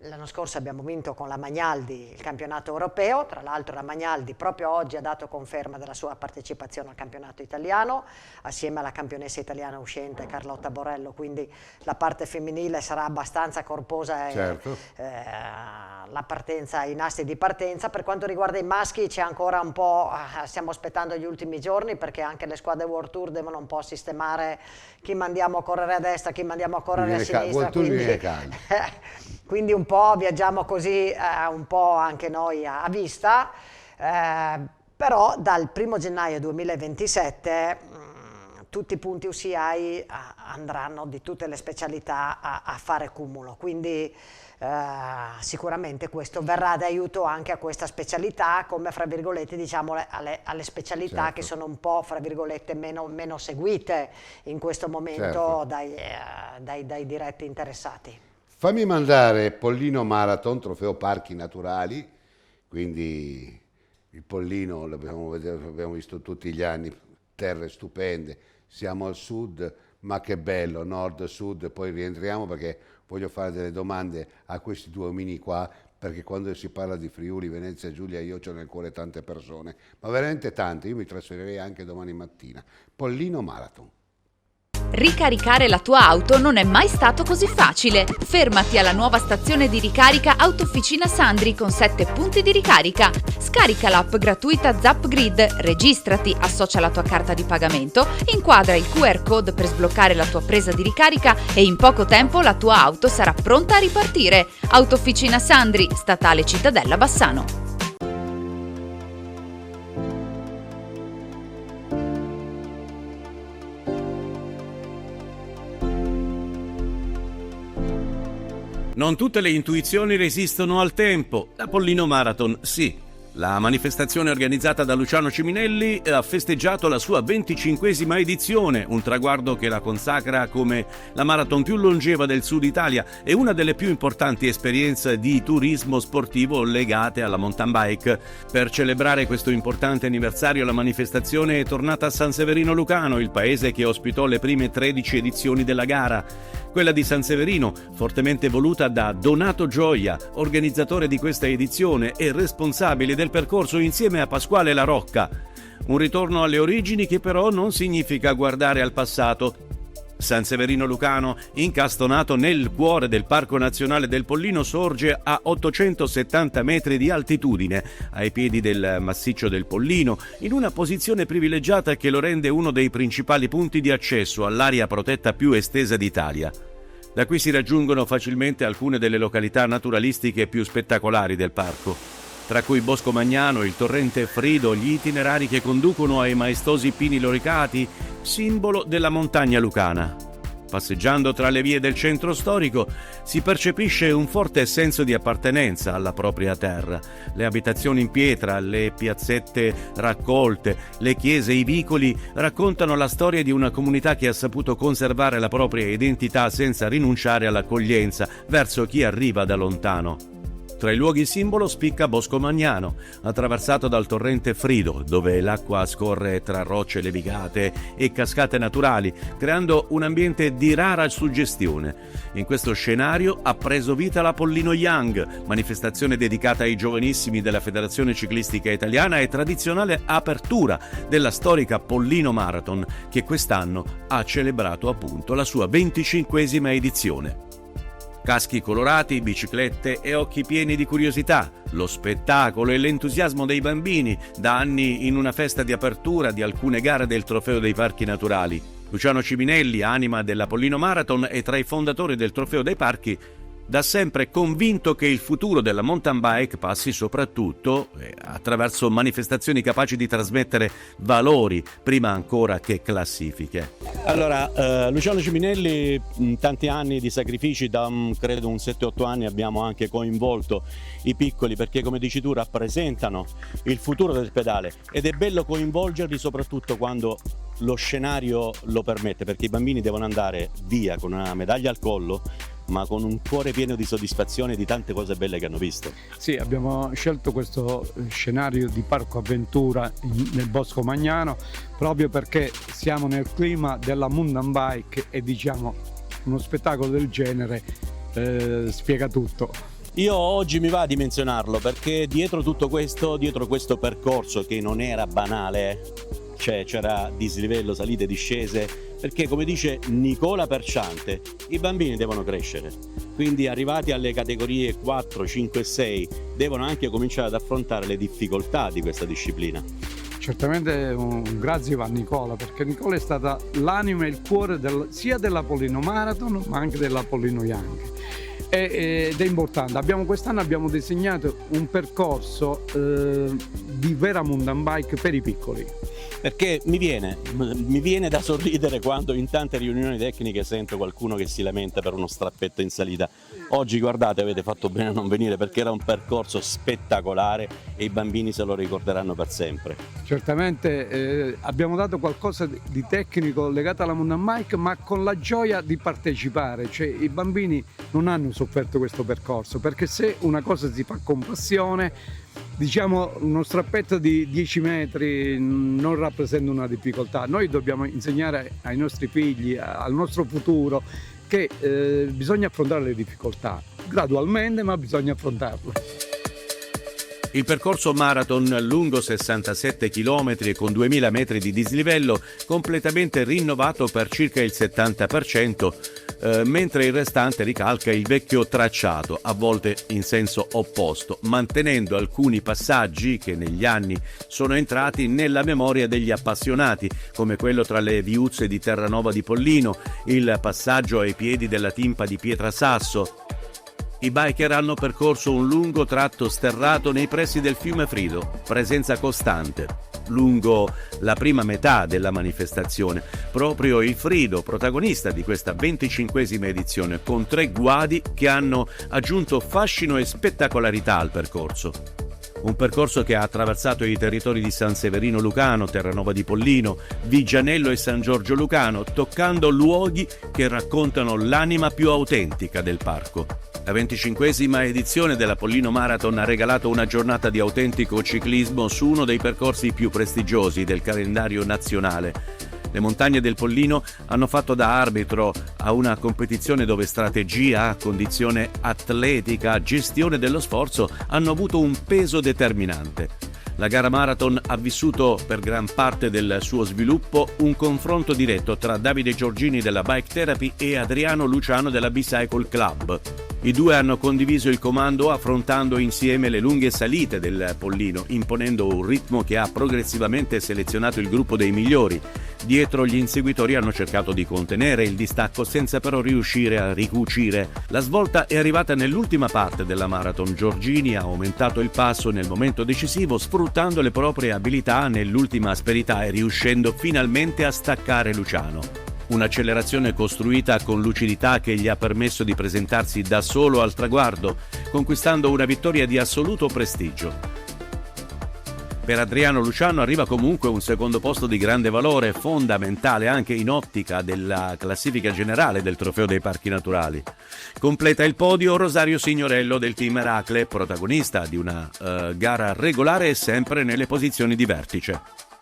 l'anno scorso abbiamo vinto con la Magnaldi il campionato europeo, tra l'altro la Magnaldi proprio oggi ha dato conferma della sua partecipazione al campionato italiano, assieme alla campionessa italiana uscente Carlotta Borello, quindi la parte femminile sarà abbastanza corposa, certo. La partenza, i nastri di partenza. Per quanto riguarda i maschi c'è ancora un po', stiamo aspettando gli ultimi giorni, perché anche le squadre World Tour devono un po' sistemare chi mandiamo a correre a destra, chi mandiamo a correre a sinistra, quindi un po' viaggiamo così, un po' anche noi a vista, però dal 1° gennaio 2027 tutti i punti UCI andranno di tutte le specialità a fare cumulo, quindi sicuramente questo verrà ad aiuto anche a questa specialità, come fra virgolette diciamo alle specialità, certo, che sono un po' fra virgolette meno seguite in questo momento, certo, dai diretti interessati. Fammi mandare Pollino Marathon, trofeo parchi naturali, quindi il Pollino l'abbiamo visto tutti gli anni, terre stupende, siamo al sud, ma che bello, nord-sud, poi rientriamo perché voglio fare delle domande a questi due omini qua, perché quando si parla di Friuli, Venezia e Giulia io ho nel cuore tante persone, ma veramente tante, io mi trasferirei anche domani mattina. Pollino Marathon. Ricaricare la tua auto non è mai stato così facile. Fermati alla nuova stazione di ricarica Autofficina Sandri con 7 punti di ricarica. Scarica l'app gratuita Zapgrid, registrati, associa la tua carta di pagamento, inquadra il QR code per sbloccare la tua presa di ricarica e in poco tempo la tua auto sarà pronta a ripartire. Autofficina Sandri, statale Cittadella Bassano. Non tutte le intuizioni resistono al tempo. La Pollino Marathon, sì. La manifestazione organizzata da Luciano Ciminelli ha festeggiato la sua 25esima edizione, un traguardo che la consacra come la marathon più longeva del Sud Italia e una delle più importanti esperienze di turismo sportivo legate alla mountain bike. Per celebrare questo importante anniversario la manifestazione è tornata a San Severino Lucano, il paese che ospitò le prime 13 edizioni della gara. Quella di San Severino, fortemente voluta da Donato Gioia, organizzatore di questa edizione e responsabile del percorso insieme a Pasquale La Rocca. Un ritorno alle origini che però non significa guardare al passato. San Severino Lucano, incastonato nel cuore del Parco Nazionale del Pollino, sorge a 870 metri di altitudine, ai piedi del massiccio del Pollino, in una posizione privilegiata che lo rende uno dei principali punti di accesso all'area protetta più estesa d'Italia. Da qui si raggiungono facilmente alcune delle località naturalistiche più spettacolari del parco, tra cui Bosco Magnano, il torrente Frido, gli itinerari che conducono ai maestosi pini loricati, simbolo della montagna lucana. Passeggiando tra le vie del centro storico si percepisce un forte senso di appartenenza alla propria terra. Le abitazioni in pietra, le piazzette raccolte, le chiese, i vicoli raccontano la storia di una comunità che ha saputo conservare la propria identità senza rinunciare all'accoglienza verso chi arriva da lontano. Tra i luoghi simbolo spicca Bosco Magnano, attraversato dal torrente Frido, dove l'acqua scorre tra rocce levigate e cascate naturali, creando un ambiente di rara suggestione. In questo scenario ha preso vita la Pollino Young, manifestazione dedicata ai giovanissimi della Federazione Ciclistica Italiana e tradizionale apertura della storica Pollino Marathon, che quest'anno ha celebrato appunto la sua 25esima edizione. Caschi colorati, biciclette e occhi pieni di curiosità, lo spettacolo e l'entusiasmo dei bambini, da anni in una festa di apertura di alcune gare del Trofeo dei Parchi Naturali. Luciano Ciminelli, anima della Pollino Marathon e tra i fondatori del Trofeo dei Parchi, da sempre convinto che il futuro della mountain bike passi soprattutto attraverso manifestazioni capaci di trasmettere valori prima ancora che classifiche. Allora, Luciano Ciminelli, in tanti anni di sacrifici, da credo un 7-8 anni abbiamo anche coinvolto i piccoli, perché come dici tu rappresentano il futuro del pedale ed è bello coinvolgerli soprattutto quando lo scenario lo permette, perché i bambini devono andare via con una medaglia al collo ma con un cuore pieno di soddisfazione di tante cose belle che hanno visto. Sì, abbiamo scelto questo scenario di parco avventura nel Bosco Magnano proprio perché siamo nel clima della mountain bike e diciamo uno spettacolo del genere spiega tutto. Io oggi mi va a dimensionarlo perché dietro tutto questo, dietro questo percorso che non era banale, cioè c'era dislivello, salite, discese, perché come dice Nicola Perciante, i bambini devono crescere, quindi arrivati alle categorie 4, 5 e 6 devono anche cominciare ad affrontare le difficoltà di questa disciplina. Certamente un grazie va a Nicola, perché Nicola è stata l'anima e il cuore sia della Pollino Marathon ma anche della Pollino Young. Ed è importante, quest'anno abbiamo disegnato un percorso di vera mountain bike per i piccoli. Perché mi viene da sorridere quando in tante riunioni tecniche sento qualcuno che si lamenta per uno strappetto in salita. Oggi guardate, avete fatto bene a non venire perché era un percorso spettacolare e i bambini se lo ricorderanno per sempre. Certamente abbiamo dato qualcosa di tecnico legato alla mountain bike, ma con la gioia di partecipare, cioè i bambini non hanno sofferto questo percorso, perché se una cosa si fa con passione, diciamo uno strappetto di 10 metri non rappresenta una difficoltà. Noi dobbiamo insegnare ai nostri figli, al nostro futuro, che bisogna affrontare le difficoltà, gradualmente ma bisogna affrontarle. Il percorso marathon lungo 67 km e con 2000 metri di dislivello completamente rinnovato per circa il 70%, mentre il restante ricalca il vecchio tracciato, a volte in senso opposto, mantenendo alcuni passaggi che negli anni sono entrati nella memoria degli appassionati, come quello tra le viuzze di Terranova di Pollino, il passaggio ai piedi della Timpa di Pietrasasso. I biker hanno percorso un lungo tratto sterrato nei pressi del fiume Frido, presenza costante lungo la prima metà della manifestazione. Proprio il Frido, protagonista di questa 25esima edizione, con 3 guadi che hanno aggiunto fascino e spettacolarità al percorso. Un percorso che ha attraversato i territori di San Severino Lucano, Terranova di Pollino, Viggianello e San Giorgio Lucano, toccando luoghi che raccontano l'anima più autentica del parco. La 25esima edizione della Pollino Marathon ha regalato una giornata di autentico ciclismo su uno dei percorsi più prestigiosi del calendario nazionale. Le montagne del Pollino hanno fatto da arbitro a una competizione dove strategia, condizione atletica, gestione dello sforzo hanno avuto un peso determinante. La gara marathon ha vissuto per gran parte del suo sviluppo un confronto diretto tra Davide Giorgini della Bike Therapy e Adriano Luciano della Bicycle Club. I due hanno condiviso il comando affrontando insieme le lunghe salite del Pollino, imponendo un ritmo che ha progressivamente selezionato il gruppo dei migliori. Dietro gli inseguitori hanno cercato di contenere il distacco senza però riuscire a ricucire. La svolta è arrivata nell'ultima parte della marathon. Giorgini ha aumentato il passo nel momento decisivo, sfruttando le proprie abilità nell'ultima asperità e riuscendo finalmente a staccare Luciano. Un'accelerazione costruita con lucidità che gli ha permesso di presentarsi da solo al traguardo, conquistando una vittoria di assoluto prestigio. Per Adriano Luciano arriva comunque un secondo posto di grande valore, fondamentale anche in ottica della classifica generale del Trofeo dei Parchi Naturali. Completa il podio Rosario Signorello del team Eracle, protagonista di una gara regolare e sempre nelle posizioni di vertice.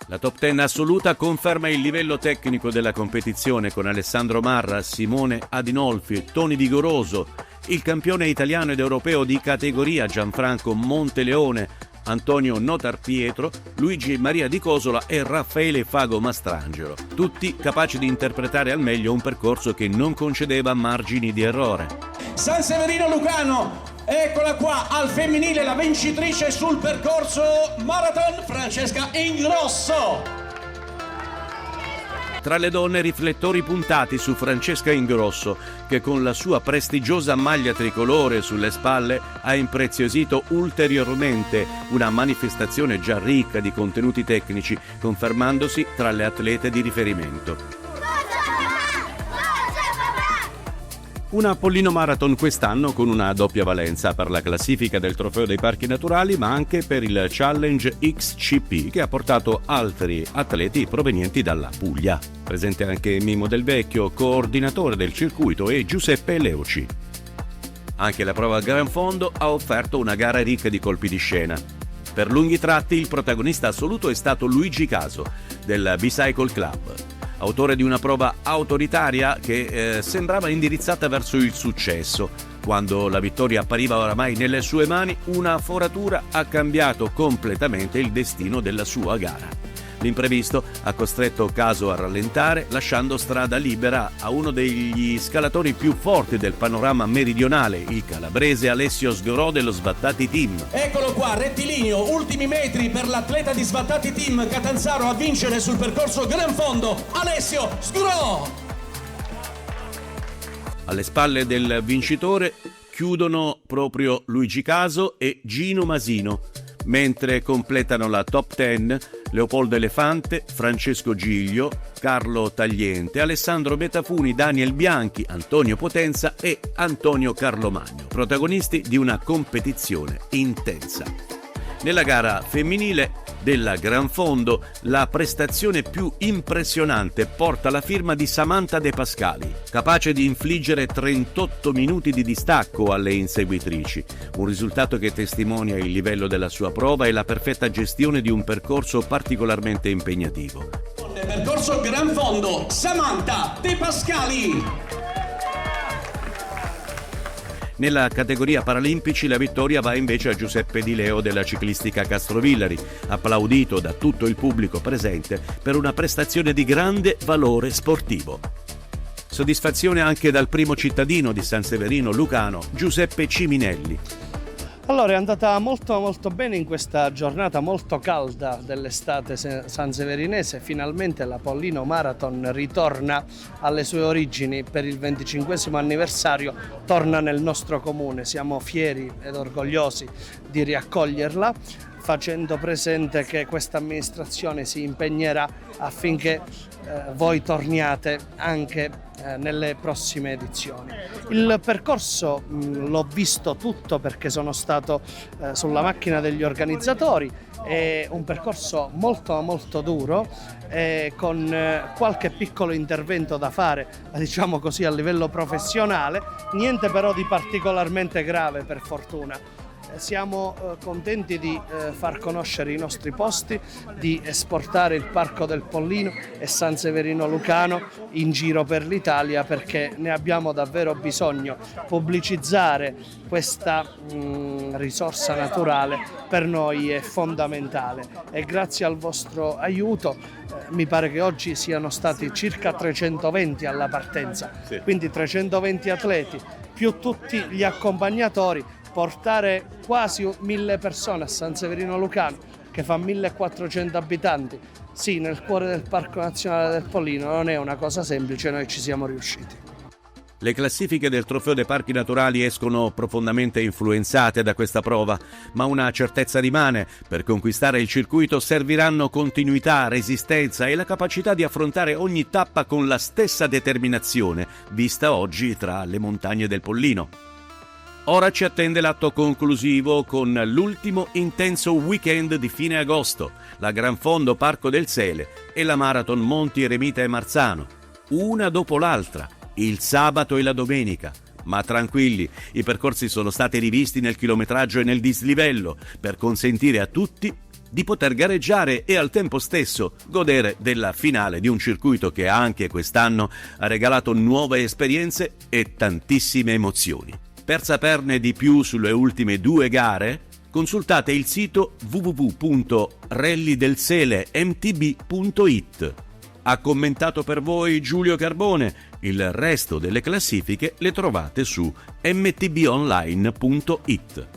La top 10 assoluta conferma il livello tecnico della competizione con Alessandro Marra, Simone Adinolfi, Toni Vigoroso, il campione italiano ed europeo di categoria Gianfranco Monteleone, Antonio Notar Pietro, Luigi Maria Di Cosola e Raffaele Fago Mastrangelo, tutti capaci di interpretare al meglio un percorso che non concedeva margini di errore. San Severino Lucano, eccola qua al femminile la vincitrice sul percorso marathon, Francesca Ingrosso. Tra le donne riflettori puntati su Francesca Ingrosso, che con la sua prestigiosa maglia tricolore sulle spalle ha impreziosito ulteriormente una manifestazione già ricca di contenuti tecnici, confermandosi tra le atlete di riferimento. Una Pollino Marathon quest'anno con una doppia valenza per la classifica del Trofeo dei Parchi Naturali, ma anche per il Challenge XCP che ha portato altri atleti provenienti dalla Puglia. Presente anche Mimo Del Vecchio, coordinatore del circuito, e Giuseppe Leuci. Anche la prova a Gran Fondo ha offerto una gara ricca di colpi di scena. Per lunghi tratti il protagonista assoluto è stato Luigi Caso del Bicycle Club, autore di una prova autoritaria che sembrava indirizzata verso il successo. Quando la vittoria appariva oramai nelle sue mani, una foratura ha cambiato completamente il destino della sua gara. L'imprevisto ha costretto Caso a rallentare, lasciando strada libera a uno degli scalatori più forti del panorama meridionale, il calabrese Alessio Sgro dello Svattati Team. Eccolo qua, rettilineo, ultimi metri per l'atleta di Svattati Team Catanzaro a vincere sul percorso Gran Fondo, Alessio Sgro. Alle spalle del vincitore chiudono proprio Luigi Caso e Gino Masino, mentre completano la top 10 Leopoldo Elefante, Francesco Giglio, Carlo Tagliente, Alessandro Betafuni, Daniel Bianchi, Antonio Potenza e Antonio Carlomagno, protagonisti di una competizione intensa. Nella gara femminile della Gran Fondo, la prestazione più impressionante porta la firma di Samantha De Pascali, capace di infliggere 38 minuti di distacco alle inseguitrici, un risultato che testimonia il livello della sua prova e la perfetta gestione di un percorso particolarmente impegnativo. Nel percorso Gran Fondo, Samantha De Pascali. Nella categoria paralimpici la vittoria va invece a Giuseppe Di Leo della ciclistica Castrovillari, applaudito da tutto il pubblico presente per una prestazione di grande valore sportivo. Soddisfazione anche dal primo cittadino di San Severino Lucano, Giuseppe Ciminelli. Allora, è andata molto bene in questa giornata molto calda dell'estate sanseverinese. Finalmente la Pollino Marathon ritorna alle sue origini per il 25° anniversario, torna nel nostro comune. Siamo fieri ed orgogliosi di riaccoglierla, facendo presente che questa amministrazione si impegnerà affinché voi torniate anche nelle prossime edizioni. Il percorso l'ho visto tutto perché sono stato sulla macchina degli organizzatori. È un percorso molto duro, con qualche piccolo intervento da fare, diciamo così, a livello professionale, niente però di particolarmente grave, per fortuna. Siamo contenti di far conoscere i nostri posti, di esportare il Parco del Pollino e San Severino Lucano in giro per l'Italia, perché ne abbiamo davvero bisogno. Pubblicizzare questa risorsa naturale per noi è fondamentale e grazie al vostro aiuto mi pare che oggi siano stati circa 320 alla partenza, quindi 320 atleti più tutti gli accompagnatori. Portare quasi 1000 persone a San Severino Lucano, che fa 1400 abitanti, sì, nel cuore del Parco Nazionale del Pollino, non è una cosa semplice, noi ci siamo riusciti. Le classifiche del Trofeo dei Parchi Naturali escono profondamente influenzate da questa prova, ma una certezza rimane: per conquistare il circuito serviranno continuità, resistenza e la capacità di affrontare ogni tappa con la stessa determinazione vista oggi tra le montagne del Pollino. Ora ci attende l'atto conclusivo con l'ultimo intenso weekend di fine agosto, la Gran Fondo Parco del Sele e la Marathon Monti Eremita e Marzano, una dopo l'altra, il sabato e la domenica. Ma tranquilli, i percorsi sono stati rivisti nel chilometraggio e nel dislivello per consentire a tutti di poter gareggiare e al tempo stesso godere della finale di un circuito che anche quest'anno ha regalato nuove esperienze e tantissime emozioni. Per saperne di più sulle ultime 2 gare, consultate il sito www.rallydelselemtb.it. Ha commentato per voi Giulio Carbone. Il resto delle classifiche le trovate su mtbonline.it.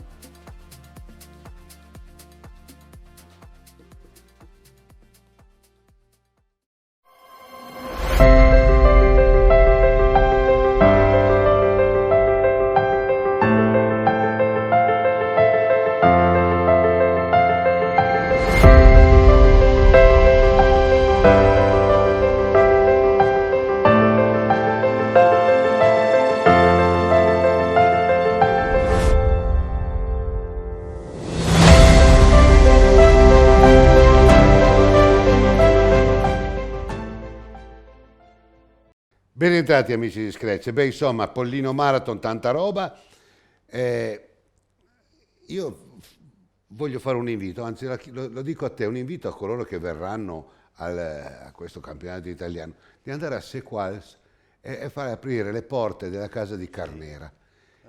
Ben entrati amici di Scratch. Beh, insomma, Pollino Marathon, tanta roba. Io voglio fare un invito, anzi lo dico a te, un invito a coloro che verranno a questo campionato italiano, di andare a Sequals e fare aprire le porte della casa di Carnera.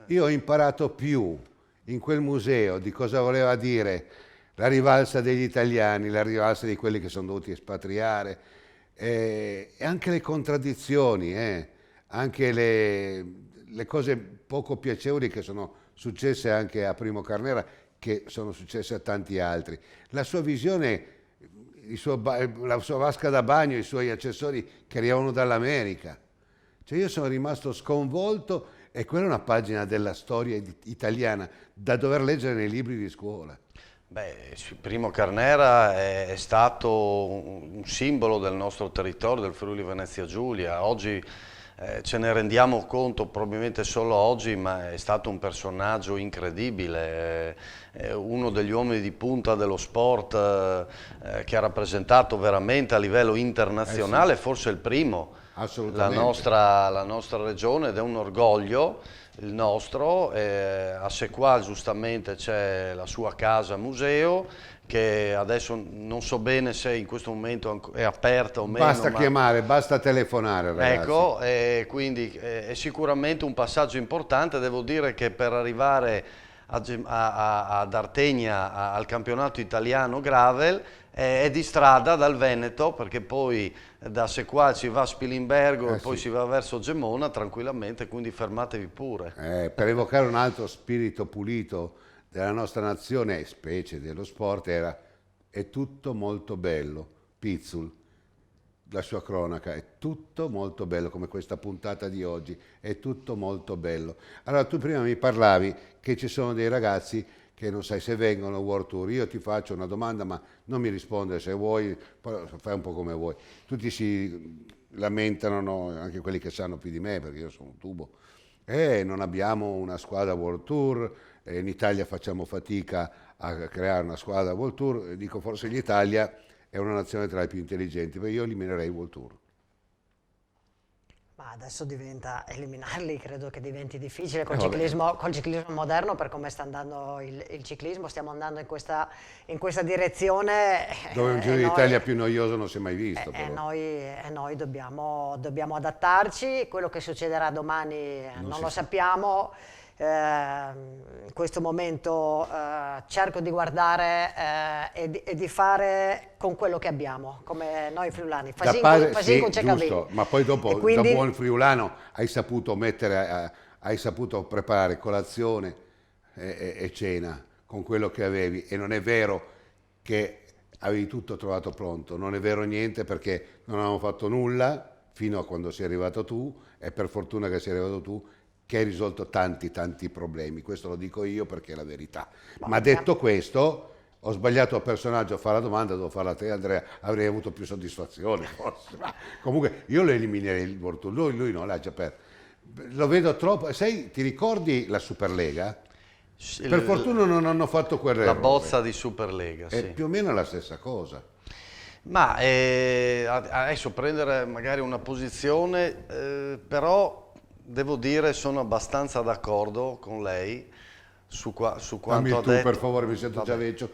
Io ho imparato più in quel museo di cosa voleva dire la rivalsa degli italiani, la rivalsa di quelli che sono dovuti espatriare, e anche le contraddizioni, anche le cose poco piacevoli che sono successe anche a Primo Carnera, che sono successe a tanti altri. La sua visione, la sua vasca da bagno, i suoi accessori che arrivavano dall'America. Cioè io sono rimasto sconvolto, e quella è una pagina della storia italiana da dover leggere nei libri di scuola. Beh, Primo Carnera è stato un simbolo del nostro territorio, del Friuli Venezia Giulia. Oggi ce ne rendiamo conto, probabilmente solo oggi, ma è stato un personaggio incredibile, uno degli uomini di punta dello sport che ha rappresentato veramente a livello internazionale, forse il primo, la nostra regione, ed è un orgoglio il nostro. A Sequal giustamente c'è la sua casa museo, che adesso non so bene se in questo momento è aperta o meno. Basta chiamare, basta telefonare, ragazzi. Ecco, quindi è sicuramente un passaggio importante. Devo dire che per arrivare ad Artegna al campionato italiano Gravel è di strada dal Veneto, perché poi da Sequal si va a Spilimbergo e poi si va verso Gemona tranquillamente, quindi fermatevi pure. Per evocare un altro spirito pulito della nostra nazione, specie dello sport, è tutto molto bello. Pizzul, la sua cronaca, è tutto molto bello, come questa puntata di oggi, è tutto molto bello. Allora, tu prima mi parlavi che ci sono dei ragazzi che non sai se vengono World Tour. Io ti faccio una domanda, ma non mi rispondere, se vuoi, poi fai un po' come vuoi. Tutti si lamentano, no? Anche quelli che sanno più di me, perché io sono un tubo. Non abbiamo una squadra World Tour, in Italia facciamo fatica a creare una squadra World Tour. Dico, forse l'Italia è una nazione tra le più intelligenti, perché io eliminerei il World Tour. Ma adesso eliminarli credo che diventi difficile col vabbè. ciclismo moderno, per come sta andando il ciclismo, stiamo andando in questa direzione. Dove un Giro d'Italia più noioso non si è mai visto. Noi dobbiamo adattarci, quello che succederà domani non lo sappiamo. In questo momento cerco di guardare e di fare con quello che abbiamo, come noi friulani, Sì, con giusto, ma poi dopo, quindi, da buon friulano hai saputo preparare colazione e cena con quello che avevi, e non è vero che avevi tutto trovato pronto, non è vero niente, perché non avevamo fatto nulla fino a quando sei arrivato tu, e per fortuna che sei arrivato tu, che hai risolto tanti problemi. Questo lo dico io perché è la verità. Ma detto questo, ho sbagliato il personaggio a fare la domanda, devo farla a te, Andrea, avrei avuto più soddisfazione forse. Ma comunque io lo eliminerei il Bortolo, lui no, l'ha già perso. Lo vedo troppo. Sai, ti ricordi la Superlega? Per fortuna non hanno fatto quel La bozza di Superlega, è sì. più o meno la stessa cosa. Ma adesso prendere magari una posizione, però devo dire sono abbastanza d'accordo con lei su quanto Dammi ha tu, detto. per favore, mi sento già vecchio.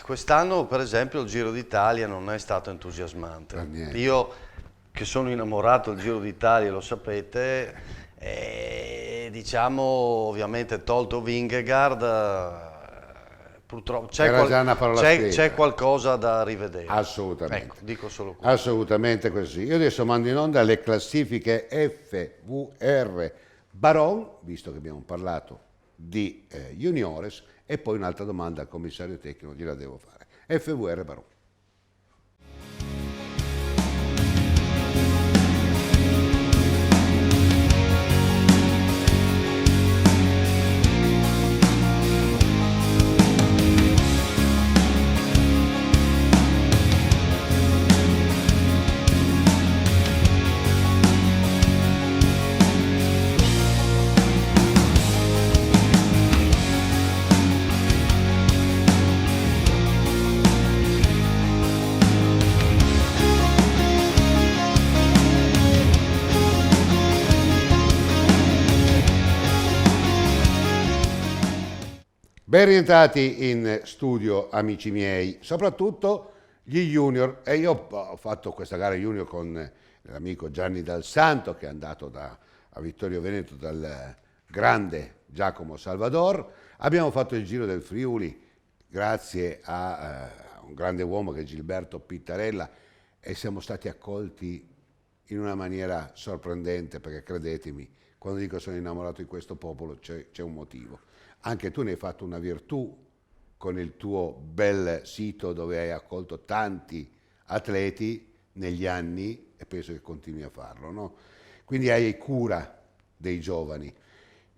Quest'anno per esempio il Giro d'Italia non è stato entusiasmante. Io che sono innamorato del Giro d'Italia, lo sapete, diciamo ovviamente tolto Vingegaard, purtroppo c'è qualcosa da rivedere. Assolutamente. Ecco, dico solo questo. Assolutamente così. Io adesso mando in onda le classifiche FVR Baron, visto che abbiamo parlato di juniores, e poi un'altra domanda al commissario tecnico gliela devo fare. FVR Baron. Ben rientrati in studio, amici miei, soprattutto gli junior. E io ho fatto questa gara junior con l'amico Gianni Dal Santo, che è andato a Vittorio Veneto dal grande Giacomo Salvador. Abbiamo fatto il Giro del Friuli grazie a un grande uomo che è Gilberto Pittarella, e siamo stati accolti in una maniera sorprendente, perché credetemi, quando dico sono innamorato di questo popolo c'è un motivo. Anche tu ne hai fatto una virtù con il tuo bel sito, dove hai accolto tanti atleti negli anni, e penso che continui a farlo, no? Quindi hai cura dei giovani.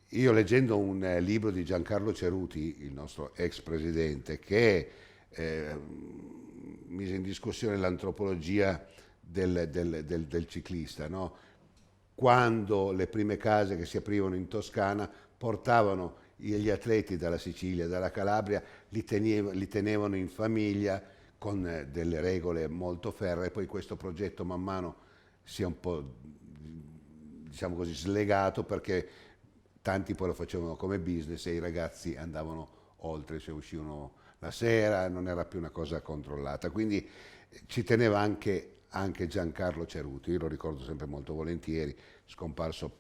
Io, leggendo un libro di Giancarlo Ceruti, il nostro ex presidente, che mise in discussione l'antropologia del ciclista, no? Quando le prime case che si aprivano in Toscana portavano gli atleti dalla Sicilia, dalla Calabria, li tenevano in famiglia con delle regole molto ferree. Poi questo progetto man mano si è un po', diciamo così, slegato, perché tanti poi lo facevano come business e i ragazzi andavano oltre, cioè uscivano la sera, non era più una cosa controllata. Quindi ci teneva anche Giancarlo Ceruti, io lo ricordo sempre molto volentieri, scomparso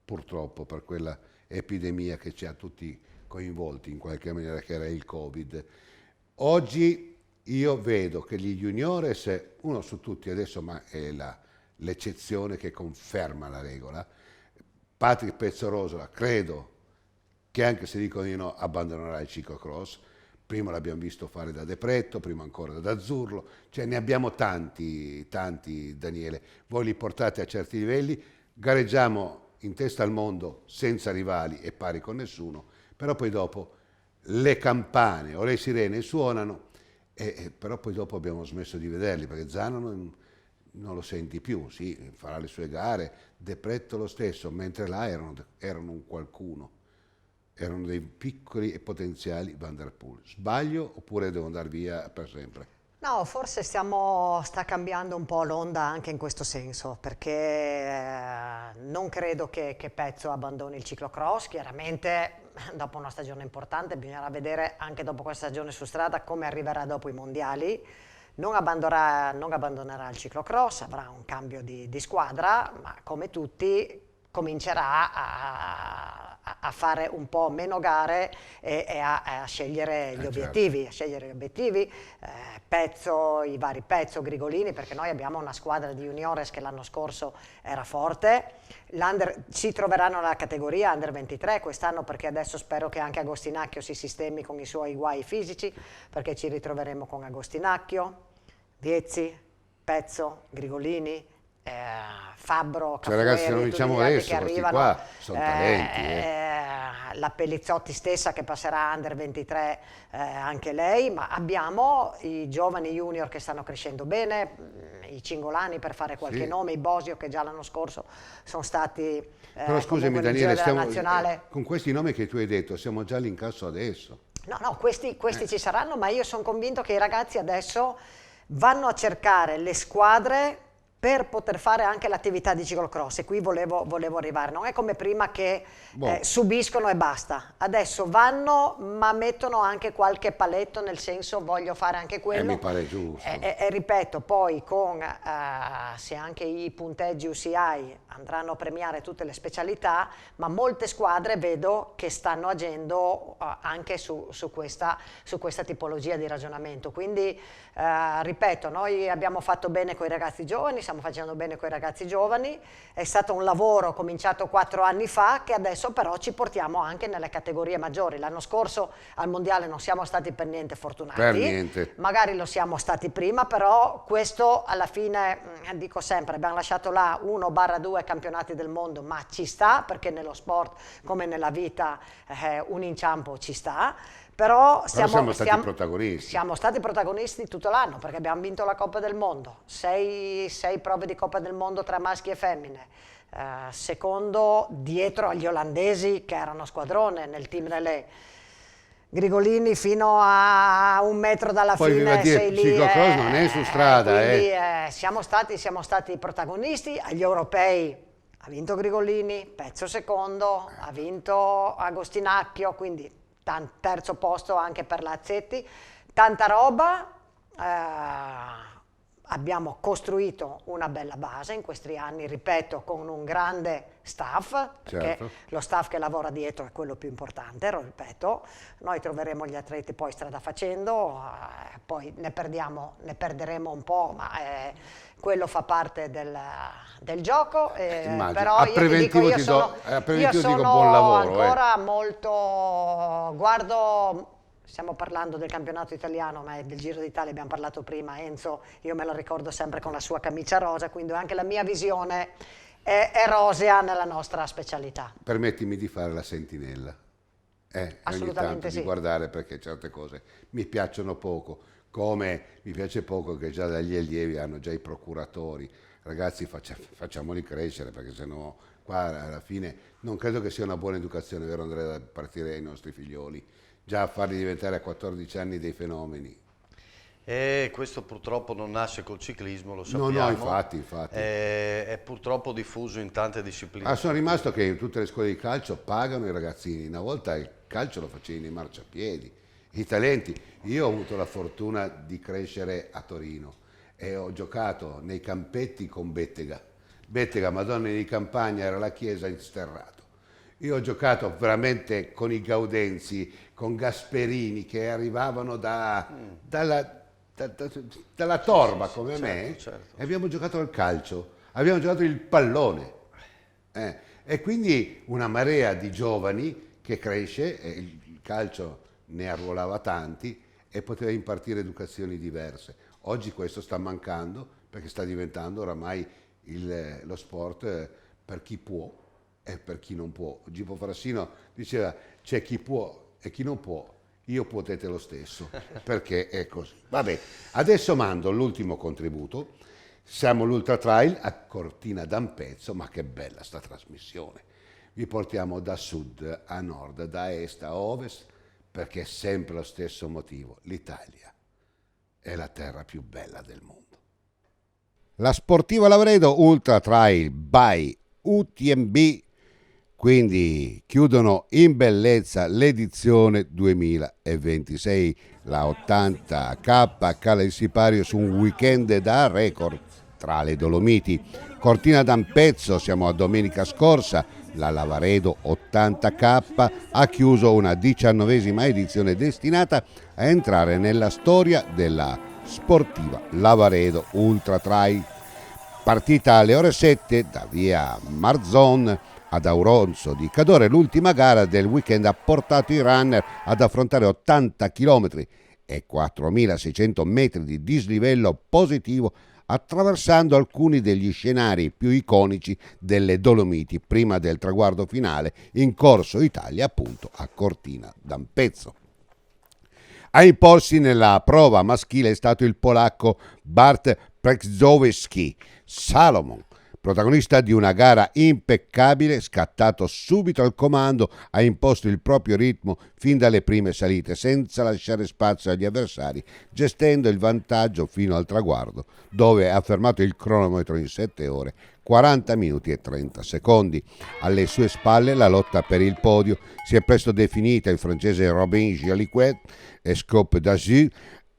purtroppo per quella epidemia che ci ha tutti coinvolti in qualche maniera, che era il Covid. Oggi io vedo che gli juniores, uno su tutti adesso, ma è l'eccezione che conferma la regola, Patrick Pezzorosola, credo che anche se dicono di no abbandonerà il ciclocross. Prima l'abbiamo visto fare da De Pretto, prima ancora da Azzurlo, cioè ne abbiamo tanti, Daniele. Voi li portate a certi livelli, gareggiamo in testa al mondo senza rivali e pari con nessuno, però poi dopo le campane o le sirene suonano, però poi dopo abbiamo smesso di vederli, perché Zano non lo senti più, sì, farà le sue gare, De Pretto lo stesso, mentre là erano un qualcuno, erano dei piccoli e potenziali Van der Poel. Sbaglio oppure devo andare via per sempre? No, forse sta cambiando un po' l'onda anche in questo senso, perché non credo che Pezzo abbandoni il ciclocross. Chiaramente dopo una stagione importante bisognerà vedere anche dopo questa stagione su strada come arriverà dopo i mondiali. Non abbandonerà il ciclocross, avrà un cambio di squadra, ma come tutti comincerà a fare un po' meno gare e a scegliere gli obiettivi, Pezzo, i vari Pezzo, Grigolini, perché noi abbiamo una squadra di juniores che l'anno scorso era forte. Si troveranno nella categoria Under 23 quest'anno, perché adesso spero che anche Agostinacchio si sistemi con i suoi guai fisici, perché ci ritroveremo con Agostinacchio, Viezzi, Pezzo, Grigolini, Fabbro, Cafueri, ragazzi, non diciamo adesso, che questi arrivano, qua sono talenti. la Pellizzotti stessa che passerà Under 23 anche lei, ma abbiamo i giovani junior che stanno crescendo bene, i Cingolani per fare qualche nome, i Bosio che già l'anno scorso sono stati Però scusami Daniele, Daniele, nazionale. con questi nomi che tu hai detto siamo già all'incasso adesso. No, questi ci saranno, ma io sono convinto che i ragazzi adesso vanno a cercare le squadre per poter fare anche l'attività di ciclocross, e qui volevo arrivare. Non è come prima che subiscono e basta. Adesso vanno, ma mettono anche qualche paletto, nel senso voglio fare anche quello. Mi pare giusto. E ripeto, poi con se anche i punteggi UCI andranno a premiare tutte le specialità, ma molte squadre vedo che stanno agendo anche su questa tipologia di ragionamento. Quindi ripeto, noi abbiamo fatto bene con i ragazzi giovani, stiamo facendo bene con i ragazzi giovani, è stato un lavoro cominciato 4 anni fa che adesso però ci portiamo anche nelle categorie maggiori. L'anno scorso al mondiale non siamo stati per niente fortunati, per niente. Magari lo siamo stati prima, però questo alla fine, dico sempre, abbiamo lasciato là 1/2 campionati del mondo, ma ci sta, perché nello sport come nella vita un inciampo ci sta. Però siamo stati protagonisti. Siamo stati protagonisti tutto l'anno, perché abbiamo vinto la Coppa del Mondo, 6 prove di Coppa del Mondo tra maschi e femmine, secondo dietro agli olandesi che erano squadrone nel team relay. Grigolini fino a 1 metro dalla Poi fine, sei lì. Il ciclocross non è su strada. Quindi siamo stati protagonisti agli europei. Ha vinto Grigolini, Pezzo secondo, ha vinto Agostinacchio, quindi terzo posto anche per Lazzetti. Tanta roba, abbiamo costruito una bella base in questi anni, ripeto, con un grande staff, perché lo staff che lavora dietro è quello più importante, lo ripeto. Noi troveremo gli atleti poi strada facendo, poi ne perderemo un po', ma quello fa parte del gioco, però io ti dico, io sono buon lavoro, ancora molto, guardo. Stiamo parlando del campionato italiano, ma del Giro d'Italia abbiamo parlato prima. Enzo, io me lo ricordo sempre con la sua camicia rosa, quindi anche la mia visione è rosea nella nostra specialità. Permettimi di fare la sentinella. Ogni tanto di guardare, perché certe cose mi piacciono poco, come mi piace poco che già dagli allievi hanno già i procuratori. Ragazzi, facciamoli crescere, perché sennò qua alla fine non credo che sia una buona educazione, vero Andrea, da partire dai nostri figlioli. Già a farli diventare a 14 anni dei fenomeni. E questo purtroppo non nasce col ciclismo, lo sappiamo. No, infatti. È purtroppo diffuso in tante discipline. Sono rimasto che in tutte le scuole di calcio pagano i ragazzini. Una volta il calcio lo facevi nei marciapiedi. I talenti. Io ho avuto la fortuna di crescere a Torino e ho giocato nei campetti con Bettega. Bettega, Madonna di Campagna, era la chiesa in sterrato. Io ho giocato veramente con i Gaudenzi, con Gasperini che arrivavano dalla torba come me, e abbiamo giocato al calcio, abbiamo giocato il pallone. E quindi una marea di giovani che cresce, e il calcio ne arruolava tanti e poteva impartire educazioni diverse. Oggi questo sta mancando, perché sta diventando oramai lo sport per chi può e per chi non può. Gipo Frassino diceva: c'è chi può e chi non può, io potete lo stesso, perché è così. Vabbè, adesso mando l'ultimo contributo. Siamo l'Ultra Trail a Cortina d'Ampezzo, ma che bella sta trasmissione. Vi portiamo da sud a nord, da est a ovest, perché è sempre lo stesso motivo, l'Italia. è la terra più bella del mondo. La Sportiva Lavaredo Ultra Trail by UTMB quindi chiudono in bellezza l'edizione 2026, la 80K cala il sipario su un weekend da record tra le Dolomiti. Cortina d'Ampezzo, siamo a domenica scorsa, la Lavaredo 80K ha chiuso una 19ª edizione destinata a entrare nella storia della Sportiva Lavaredo Ultra Trail. Partita alle ore 7 da via Marzon ad Auronzo di Cadore, l'ultima gara del weekend ha portato i runner ad affrontare 80 km e 4.600 metri di dislivello positivo, attraversando alcuni degli scenari più iconici delle Dolomiti prima del traguardo finale in Corso Italia, appunto a Cortina d'Ampezzo. A imporsi nella prova maschile è stato il polacco Bart Przewalski Salomon, protagonista di una gara impeccabile, scattato subito al comando, ha imposto il proprio ritmo fin dalle prime salite, senza lasciare spazio agli avversari, gestendo il vantaggio fino al traguardo, dove ha fermato il cronometro in 7 ore, 40 minuti e 30 secondi. Alle sue spalle la lotta per il podio si è presto definita. Il francese Robin Joliquet e Scope d'Azur